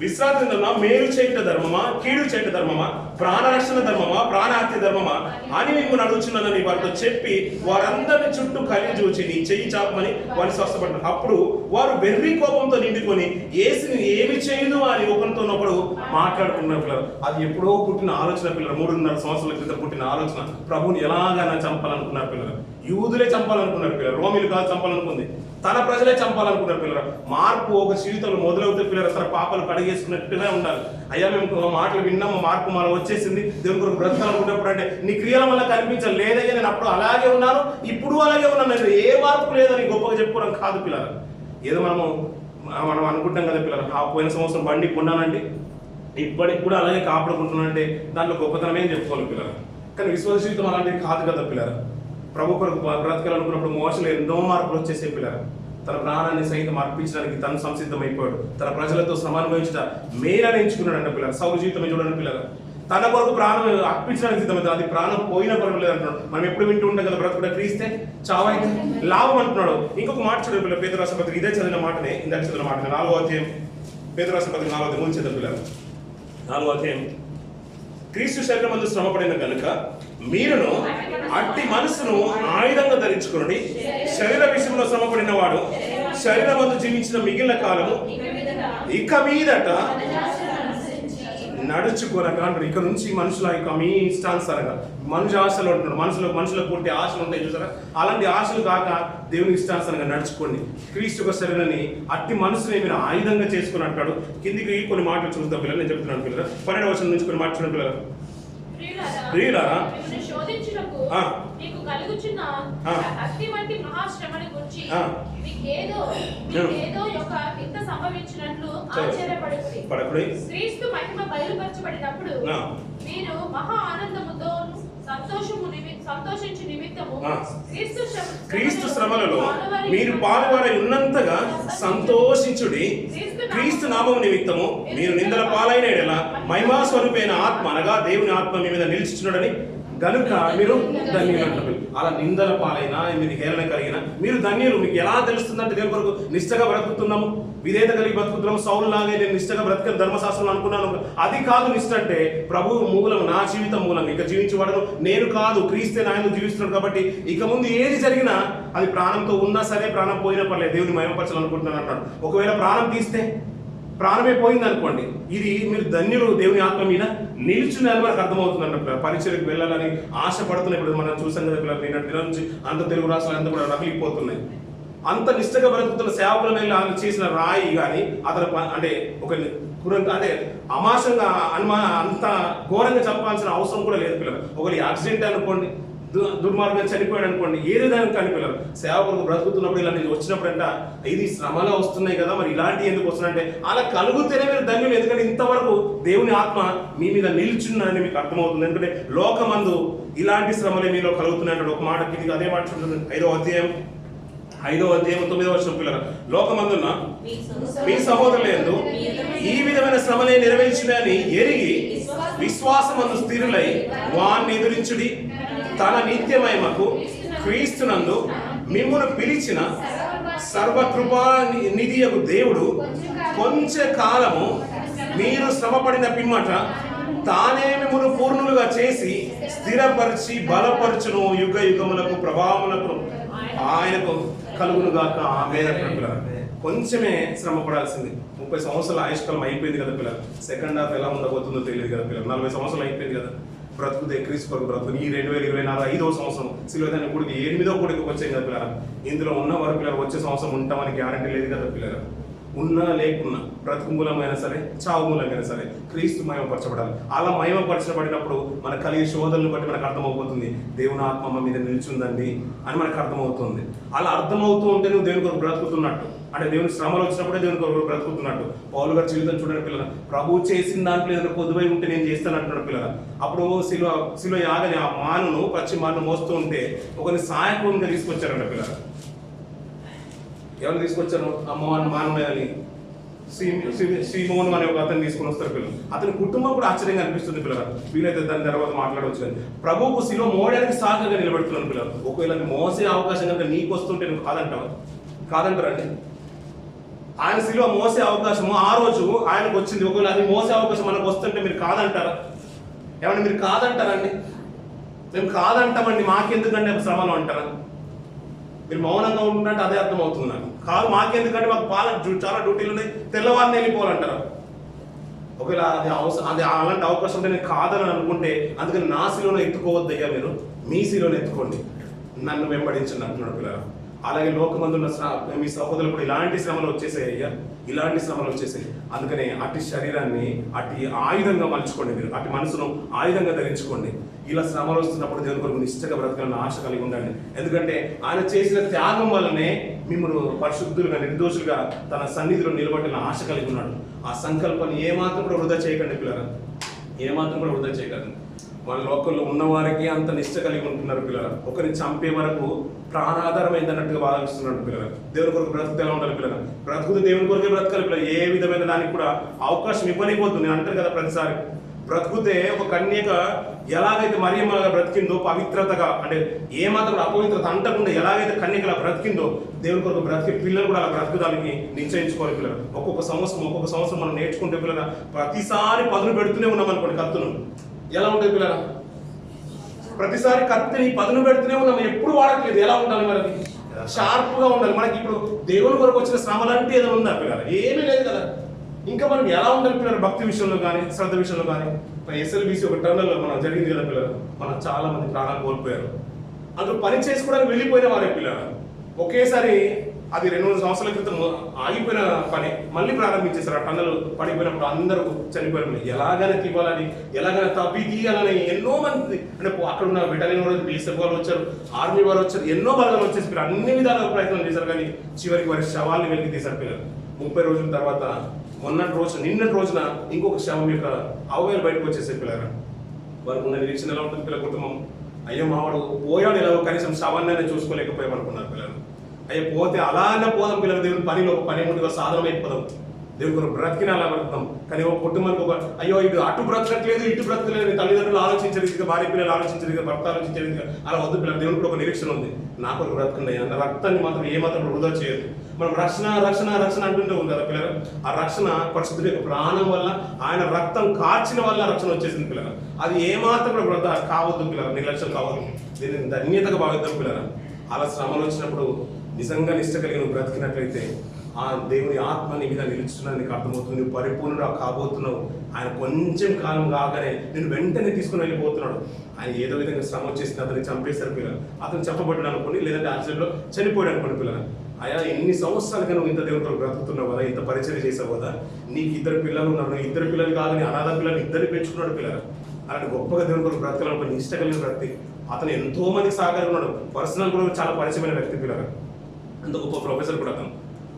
విశ్రాంతి దినమున మేలు చేయుట ధర్మమా, కీడు చేయుట ధర్మమా, ప్రాణరక్షణ ధర్మమా, ప్రాణహత్య ధర్మమా అని మిమ్మల్ని అడుగుచున్నానని వారితో చెప్పి వారందరిని చుట్టూ కలిగి చూచి నీ చెయ్యి చాపమని వారిని స్వస్థపడ్డారు. అప్పుడు వారు వెర్రి కోపంతో నిండుకొని యేసుని ఏమి చేయను అని ఒకరితోనొకడు మాట్లాడుకున్నారు పిల్లలు. అది ఎప్పుడో పుట్టిన ఆలోచన పిల్లలు, 3.5 సంవత్సరాల క్రితం పుట్టిన ఆలోచన. ప్రభుని ఎలాగైనా చంపాలనుకున్నారు పిల్లలు. యూదులే చంపాలనుకున్నారు పిల్లలు, రోమిలు కాదు చంపాలనుకుంది, తన ప్రజలే చంపాలనుకున్నారు పిల్లలు. మార్పు ఒక జీవితంలో మొదలవుతే పిల్లలు తన పాపాలు కడిగేసుకున్నట్టుగా ఉండాలి. అయ్యా మేము మాటలు విన్నాము, మార్పు మనం వచ్చేసింది, దేవుని కొరకు బ్రతకాలనుకున్నప్పుడు అంటే నీ క్రియల వల్ల కనిపించాలి. లేదయ్యా నేను అప్పుడు అలాగే ఉన్నాను, ఇప్పుడు అలాగే ఉన్నాను, ఏ మార్పు లేదని గొప్పగా చెప్పుకోవడం కాదు పిల్లలు. ఏదో మనం అనుకుంటాం కదా పిల్లలు, పోయిన సంవత్సరం బండి కొన్నానంటే ఇప్పటికి కూడా అలాగే కాపాడుకుంటున్నానంటే దాంట్లో గొప్పతనం ఏం చెప్పుకోవాలి పిల్లలు. కానీ విశ్వాస జీవితం అలాంటివి కాదు కదా పిల్లలు. ప్రభు కొరకు బ్రతకాలనుకున్నప్పుడు మోసలో ఎన్నో మార్పులు వచ్చేసే పిల్లలు. తన ప్రాణాన్ని సైతం అర్పించడానికి తను సంసిద్ధమైపోయాడు. తన ప్రజలతో సమానుభవించట మేలని ఎంచుకున్నాడు అంట పిల్లలు. సౌలు జీవితం చూడండి పిల్లలు, తన కొరకు ప్రాణం అర్పించడానికి సిద్ధమవుతుంది. అది ప్రాణం పోయినా పర్వాలేదు అంటున్నాడు. మనం ఎప్పుడు వింటూ ఉంటాం కదా, బ్రతుకుడ క్రీస్తే చావైతే లాభం అంటున్నాడు. ఇంకొక మాట చూడండి పిల్లలు, పేతురు రాసిన పత్రిక, ఇదే చదివిన మాటనే, ఇందాక చదివిన మాటనే, 4వ అధ్యాయం, పేతురు రాసిన పత్రిక 4వ అధ్యాయం చదువు పిల్లలు. 4వ అధ్యాయం, క్రీస్తు శరీరమందు శ్రమపడిన కనుక మీరును అట్టి మనసును ఆయుధంగా ధరించుకుని శరీర విషయంలో శ్రమపడిన వాడు శరీరమందు జీవించిన మిగిలిన కాలము ఇక మీదట నడుచుకోనక అంటారు. ఇక నుంచి మనుషుల యొక్క మీ ఇష్టానుసారంగా మనుషు ఆశలు ఉంటున్నారు, మనుషులకు పుట్టే ఆశలు ఉంటాయి చూసారా, అలాంటి ఆశలు కాక దేవుని ఇష్టానుసారంగా నడుచుకోండి. క్రీస్తు శరీరాన్ని అట్టి మనసుని మీరు ఆయుధంగా చేసుకుని అంటాడు. కిందికి కొన్ని మాటలు చూద్దాం పిల్లలు, నేను చెప్తున్నాను పిల్లలు. 12వ వచనం నుంచి కొన్ని మాటలు చూడండి పిల్లలు. ప్రియులారా మీకు కలుగుచున్న అగ్ని వంటి మహాశ్రమని గురించి మీకేదో యొక్క ఇంత సంభవించినట్లు ఆశ్చర్యపడకుడి. క్రీస్తు మహిమ బయలుపరచబడినప్పుడు మీరు మహా ఆనందముతో సంతోషించు నిమిత్తము క్రీస్తు శ్రమలలో మీరు పాలువారై ఉన్నంతగా సంతోషించుడి. క్రీస్తు నామము నిమిత్తము మీరు నిందల పాలైన ఎడల మహిమా స్వరూపైన ఆత్మ అనగా దేవుని ఆత్మ మీ మీద నిలిచిచున్నాడని గనుక మీరు ధన్యులు అంటారు. అలా నిందల పాలైనా మీరు హేళన కలిగిన మీరు ధన్యులు. మీకు ఎలా తెలుస్తుందంటే దేవుని కొరకు నిష్టగా బ్రతుకుతున్నాము, విధేయత కలిగి బ్రతుకుతున్నాము. సౌలు లాగే నేను నిష్టగా బ్రతికని ధర్మశాస్త్రం అనుకున్నాను, అది కాదు నిష్ట అంటే. ప్రభువు మూలం, నా జీవితం మూలం. ఇక జీవించేవాడను నేను కాదు, క్రీస్తే నా యందు జీవిస్తున్నాడు. కాబట్టి ఇక ముందు ఏది జరిగినా అది ప్రాణంతో ఉన్నా సరే, ప్రాణం పోయినా పర్లేదు, దేవుని మహిమపరచాలనుకుంటున్నాను అంటాడు. ఒకవేళ ప్రాణం తీస్తే, ప్రాణమే పోయింది అనుకోండి, ఇది మీరు ధన్యులు, దేవుని ఆత్మ మీద నిల్చున్నారు మనకు అర్థమవుతుంది అంటారు. పరిచయకు వెళ్ళాలని ఆశపడుతున్నాయి. ఇప్పుడు మనం చూసాం కదా పిల్లలు, నిన్న నుంచి అంత తెలుగు రాష్ట్రాలు అంతా కూడా రగిలిపోతున్నాయి. అంత నిష్టగా బ్రతుకుతున్న సేవకుల మీద చేసిన రాయి కానీ అతను అంటే ఒక అంటే అమాశంగా అంత ఘోరంగా చంపాల్సిన అవసరం కూడా లేదు పిల్లలు. ఒకరి యాక్సిడెంట్ అనుకోండి, దుర్మార్గం చనిపోయాడు అనుకోండి, ఏది దానికి కనిపిల్లరు. సేవకులకు బ్రతుకుతున్నప్పుడు ఇలాంటి వచ్చినప్పుడు అంట ఇది శ్రమలో వస్తున్నాయి కదా, మరి ఇలాంటివి ఎందుకు వస్తున్నాయంటే అలా కలుగుతేనే మీరు ధన్యులు. ఎందుకంటే ఇంతవరకు దేవుని ఆత్మ మీ మీద నిల్చున్నారని మీకు అర్థమవుతుంది. ఎందుకంటే లోకమందు ఇలాంటి శ్రమలే మీలో కలుగుతున్నాయంటే ఒక మాట ఇది అదే మాట చూడండి. 5వ అధ్యాయం 9వ వచనం పిల్లలు, లోకమందున్న మీ సహోదరులందు ఈ విధమైన శ్రమలే నెరవేర్చినని ఎరిగి విశ్వాసమందు స్థిరులై వాణ్ణి ఎదురించుడి. తన నిత్య మహిమకు క్రీస్తునందు మిమ్మును పిలిచిన సర్వకృపా నిధియగు దేవుడు కొంచెం కాలము మీరు శ్రమపడిన పిమ్మట తానే మిమ్మును పూర్ణులుగా చేసి స్థిరపరిచి బలపరచును. యుగ యుగములకు ప్రభావములకు ఆయనకు కలుగునుగాక ఆమేన్. కొంచెమే శ్రమ పడాల్సింది. 30 సంవత్సరాల ఆయుష్కాలం అయిపోయింది కదా పిల్లలు. సెకండ్ హాఫ్ ఎలా ఉండబోతుందో తెలియదు కదా పిల్లలు. 40 సంవత్సరాలు అయిపోయింది కదా. బ్రతుకుతే క్రీస్తు కొరకు బ్రతుకు. ఈ 2024 5వ సంవత్సరం సిలువదాని కొడుకు 8వ కొడుకు వచ్చాయి కదా పిల్లలు. ఇందులో ఉన్న వారు పిల్లలు వచ్చే సంవత్సరం ఉంటామని గ్యారంటీ లేదు కదా పిల్లలు. ఉన్నా లేకున్నా, బ్రతుకు మూలమైనా సరే, చావు మూలమైనా సరే క్రీస్తు మహిమపరచబడాలి. అలా మహిమపరచబడినప్పుడు మన కలిగే శోధనలు బట్టి మనకు అర్థమవుతుంది దేవుని ఆత్మ మీద నిల్చుందండి అని మనకు అర్థమవుతుంది. అలా అర్థమవుతూ ఉంటే నువ్వు దేవుని కొరకు బ్రతుకుతున్నట్టు, అంటే దేవుని శ్రమలు వచ్చినప్పుడే దేవుని కొరకు బ్రతుకుతున్నట్టు. పౌలు గారి జీవితం చూడండి పిల్లలు, ప్రభువు చేసిన దాంట్లో ఏదైనా కొద్దువై ఉంటే నేను చేస్తాను అంటున్నాడు పిల్లలు. అప్పుడు శిలువ యాగని ఆ మానును, పచ్చి మాను మోస్తూ ఉంటే ఒకరిని సహాయకునిగా తీసుకొచ్చారంట పిల్లలు. ఎవరు తీసుకొచ్చారు? అమ్మవారిని మానమని శ్రీమోహన్ అనే ఒక అతను తీసుకుని వస్తారు పిల్లలు. అతని కుటుంబం కూడా ఆశ్చర్యంగా అనిపిస్తుంది పిల్లలు. వీలైతే దాని తర్వాత మాట్లాడవచ్చు. కానీ ప్రభువుకు శిలువ మోయడానికి సాగగా నిలబెడుతున్నాను పిల్లలు. ఒకవేళ మోసే అవకాశం కనుక నీకు వస్తుంటే నువ్వు కాదంటారండి. ఆయన శిలువ మోసే అవకాశము ఆ రోజు ఆయనకు వచ్చింది. ఒకవేళ అది మోసే అవకాశం మనకు వస్తుంటే మీరు కాదంటారా? ఏమంటే మీరు కాదంటారండి? మేము కాదంటామండి, మాకెందుకంటే శ్రమలు అంటారా? మీరు మౌనంగా ఉంటున్నట్టు అదే అర్థం అవుతుంది నాకు. కాదు మాకెందుకంటే మాకు చాలా డ్యూటీలు ఉన్నాయి, తెల్లవారిని వెళ్ళిపోవాలంటారా? ఒకవేళ అది అలాంటి అవకాశం ఉంటే నేను కాదని అనుకుంటే, అందుకని నా శిలోను ఎత్తుకోవద్దయ్యా, మీరు మీ శిలోను ఎత్తుకోండి, నన్ను వెంబడించండి అంటున్నాడు పిల్లలు. అలాగే లోకమందున్న మీ సహోదరులు కూడా ఇలాంటి శ్రమలు వచ్చేసాయి అయ్యా, ఇలాంటి శ్రమలు వచ్చేసాయి. అందుకని అటు శరీరాన్ని అటు ఆయుధంగా మలుచుకోండి, మీరు అటు మనసును ఆయుధంగా ధరించుకోండి. ఇలా శ్రమలు వస్తున్నప్పుడు దేవుని కొరకు నిష్ఠగా బ్రతకాలని ఆశ కలిగి ఉండండి. ఎందుకంటే ఆయన చేసిన త్యాగం వల్లనే మిమ్మల్ని పరిశుద్ధులుగా నిర్దోషులుగా తన సన్నిధిలో నిలబడిన ఆశ కలిగి ఉన్నాడు. ఆ సంకల్పాన్ని ఏమాత్రం కూడా వృధా చేయకండి పిల్లలు, ఏమాత్రం కూడా వృధా చేయకండి. మన లోకంలో ఉన్నవారికి అంత నిష్ట కలిగి ఉంటున్నారు పిల్లలు. ఒకరిని చంపే వరకు ప్రాణాధారమైందన్నట్టుగా భావిస్తున్నాడు పిల్లలు. దేవుని కొరకు బ్రతుకుతే ఎలా ఉండాలి పిల్లలు? బ్రతుకుతూ దేవుని కొరకే బ్రతకాలి పిల్లలు. ఏ విధమైన దానికి కూడా అవకాశం ఇవ్వనిపోద్దు. నేను అంటారు కదా ప్రతిసారి, బ్రతుకుతే ఒక కన్యక ఎలాగైతే మరియమ్మగా బ్రతికిందో పవిత్రతగా, అంటే ఏమాత్రం అపవిత్రత అంటకుండా ఎలాగైతే కన్యకలా బ్రతికిందో, దేవుని కొరకు బ్రతికే పిల్లలు కూడా అలా బ్రతుకుదానికి నిశ్చయించుకోవాలి పిల్లలు. ఒక్కొక్క సంవత్సరం మనం నేర్చుకుంటే పిల్లలు ప్రతిసారి పదును పెడుతూనే ఉన్నాం అనుకోండి కత్తును, ఎలా ఉంటుంది పిల్లల? ప్రతిసారి కత్తిని పదును పెడుతూనే ఉన్నాం, ఎప్పుడు వాడట్లేదు. ఎలా ఉండాలి మరి? షార్ప్ గా ఉండాలి. మనకి ఇప్పుడు దేవుని కొరకు వచ్చిన శ్రమలంటే ఏదో ఉందా పిల్లల? ఏమీ లేదు కదా. ఇంకా మనం ఎలా ఉండాలి పిల్లలు? భక్తి విషయంలో కానీ శ్రద్ధ విషయంలో కానీ. SLBC ఒక టర్నల్లో మనం జరిగింది కదా పిల్లలు, మనం చాలా మంది ప్రాణాలు కోల్పోయారు. అందులో పని చేసుకోవడానికి వెళ్ళిపోయిన వారే పిల్లలు. ఒకేసారి అది 2-3 సంవత్సరాల క్రితం ఆగిపోయిన పని మళ్ళీ ప్రారంభించేశారు. ఆ టన్నలు పడిపోయినప్పుడు అందరూ చనిపోయారు. ఎలాగైనా తీయాలని, ఎలాగైనా తవ్వి తీయాలని ఎన్నో మంది, అంటే అక్కడ ఉన్న బెటాలియన్ వాళ్ళు, BSF వాళ్ళు వచ్చారు, ఆర్మీ వాళ్ళు వచ్చారు, ఎన్నో బలగాలు వచ్చేసి అన్ని విధాలుగా ప్రయత్నం చేశారు. కానీ చివరికి వారి శవాల్ని వెలికి తీశారు పిల్లలు. 30 రోజుల తర్వాత నిన్నటి రోజున ఇంకొక శవం యొక్క అవయవాలు బయటకు వచ్చేసాయి పిల్లలు. వారికి ఉన్న నిరీక్షణ ఎలా ఉంటుంది పిల్లల కుటుంబం? అయ్యో మావాడు పోయాడు, ఎలాగో కనీసం శవాన్ని చూసుకోలేకపోయామనుకున్నారు పిల్లలు. అయ్యో పోతే అలానే పోదాం పిల్లలు, దేవుని పనిలో ఒక పని ముందుగా సాధనం అయిపోదాం, దేవుని కొరకు బ్రతికిన అలా బ్రతుకుతాం. కానీ ఒక కుటుంబానికి ఒక అయ్యో ఇటు అటు బ్రతకట్లేదు ఇటు బ్రతకలేదు, తల్లిదండ్రులు ఆలోచించలేదు, ఇక భార్య పిల్లలు ఆలోచించలేదు, భర్త ఆలోచించలేదు, అలా వద్దు పిల్లలు. దేవుని కూడా ఒక నిరీక్షణ ఉంది, నా కొరకు బ్రతకండి అన్న రక్తాన్ని మాత్రం ఏమాత్రం వృధా చేయదు. మనం రక్షణ రక్షణ రక్షణ అంటుంటూ ఉంది కదా పిల్లలు. ఆ రక్షణ పరిశుద్ధుడి యొక్క ప్రాణం వల్ల, ఆయన రక్తం కార్చిన వల్ల రక్షణ వచ్చేసింది పిల్లలు. అది ఏమాత్రం కూడా వృధా కావద్దు పిల్లలు, నిర్లక్ష్యం కావద్దు, దీన్ని ధన్యతగా భావిద్దాం పిల్లలు. అలా శ్రమలు వచ్చినప్పుడు నిజంగా నిష్ట కలిగి నువ్వు బ్రతికినట్లయితే ఆ దేవుని ఆత్మ నీ మీద నిలుచుతున్నది నీకు అర్థమవుతుంది. నువ్వు పరిపూర్ణుడు కాబోతున్నావు. ఆయన కొంచెం కాలం కాగానే నేను వెంటనే తీసుకుని వెళ్ళిపోతున్నాడు. ఆయన ఏదో విధంగా శ్రమ వచ్చేసింది, అతన్ని చంపేశారు పిల్లలు. అతను చెప్పబడ్డాడు అనుకోండి, లేదంటే యాక్సిడెంట్లో చనిపోయాడు అనుకోండి పిల్లలు. అయ్యా ఎన్ని సంవత్సరాలుగా నువ్వు ఇంత దేవుడితో బ్రతుకుతున్నావు కదా, ఇంత పరిచయం చేసావు కదా, నీకు 2 పిల్లలు ఉన్నారు, 2 పిల్లలు కాదని అనాథ పిల్లలు 2 పెంచుకున్నాడు పిల్లలు. అలాంటి గొప్పగా దేవుని కొరకు బ్రతకాలనుకుని నిష్ట కలిగిన వ్యక్తి. అతను ఎంతో మందికి సహకారం ఉన్నాడు, పర్సనల్ కూడా చాలా పరిచయమైన వ్యక్తి పిల్లలు. అంత గొప్ప ప్రొఫెసర్ కూడా అతను.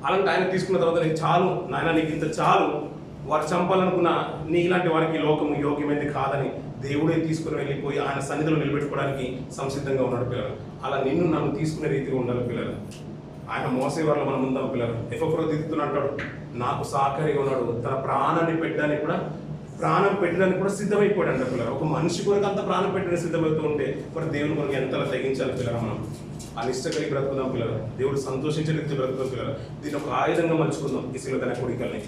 అలాంటి ఆయన తీసుకున్న తర్వాత నీకు చాలు నాయన, నీకు ఇంత చాలు, వారు చంపాలనుకున్న నీ ఇలాంటి వారికి లోకము యోగ్యమైంది కాదని దేవుడే తీసుకుని వెళ్ళిపోయి ఆయన సన్నిధిలో నిలబెట్టుకోవడానికి సంసిద్ధంగా ఉన్నాడు పిల్లలు. అలా నిన్ను నన్ను తీసుకునే రీతిగా ఉండాలి పిల్లలు. ఆయన మోసేవాళ్ళు మనం ఉందాం పిల్లలు. ఎఫ్రోదితుడు అంటాడు, నాకు సహకారిగా ఉన్నాడు, తన ప్రాణాన్ని పెట్టడానికి కూడా సిద్ధమైపోయాడు అంట పిల్లలు. ఒక మనిషి కొరకు అంత ప్రాణం పెట్టడానికి సిద్ధమవుతూ ఉంటే మరి దేవుని కొరకు ఎంతలా తగ్గించాలి పిల్లలు. మనం ఆ నిష్ట కలిగి బ్రతుకుదాం పిల్లలు. దేవుడు సంతోషించే రీతి బ్రతుకుదాం పిల్లలు. దీన్ని ఒక ఆయుధంగా మలుచుకుందాం ఈ శిలువ కోరికల్ని.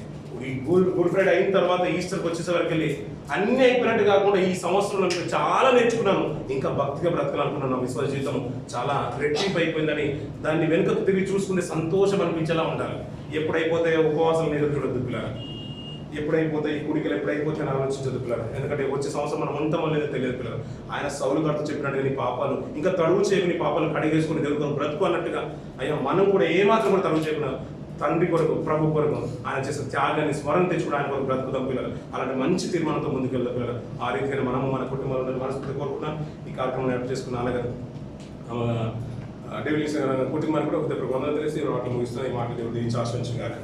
ఈ గుడ్ ఫ్రైడే అయిన తర్వాత ఈస్టర్కి వచ్చేసే వరకు వెళ్ళి అన్ని అయిపోయినట్టు కాకుండా ఈ సంవత్సరంలో చాలా నేర్చుకున్నాను, ఇంకా భక్తిగా బ్రతకాలనుకున్నాను, విశ్వాస జీవితం చాలా రెట్టింపు అయిపోయిందని దాన్ని వెనుకకు తిరిగి చూసుకుంటే సంతోషం అనిపించేలా ఉండాలి. ఎప్పుడైపోతే ఉపవాసాలు ఎదురు చూడొద్దు పిల్లలు, ఎప్పుడైపోతే ఈ కూడికలు ఎప్పుడైపోతే అని ఆలోచించదు పిల్లలు. ఎందుకంటే వచ్చే సంవత్సరం మనం ఉంటామో లేదో తెలియదు పిల్లలు. ఆయన సౌలు గారితో చెప్పినట్టుగా నీ పాపాలు ఇంకా తడువు చేయకు, నీ పాపాలు కడిగేసుకుని దేవుడు బ్రతుకు అన్నట్టుగా అయ్యా మనం కూడా ఏమాత్రం కూడా తడువు చేయకుండా తండ్రి కొరకు ప్రభు కొరకు ఆయన చేసిన త్యాగాన్ని స్మరణ తెచ్చుకుని ఆయన కొరకు బ్రతుకుతాం పిల్లలు. అలాంటి మంచి తీర్మానంతో ముందుకు వెళ్తాం పిల్లలు. ఆ రీతిగా మనము మన కుటుంబాలను మనస్ఫూర్తి కోరుకున్నాం. ఈ కార్యక్రమం ఏర్పాటు చేసుకున్న అలాగే డేవిడ్ కుటుంబానికి కూడా ఒక వందలు తెలిసి వాటిని ముగిస్తున్న ఈ మాటలు దేవుడు దీవించి ఆశ్రయించగాక.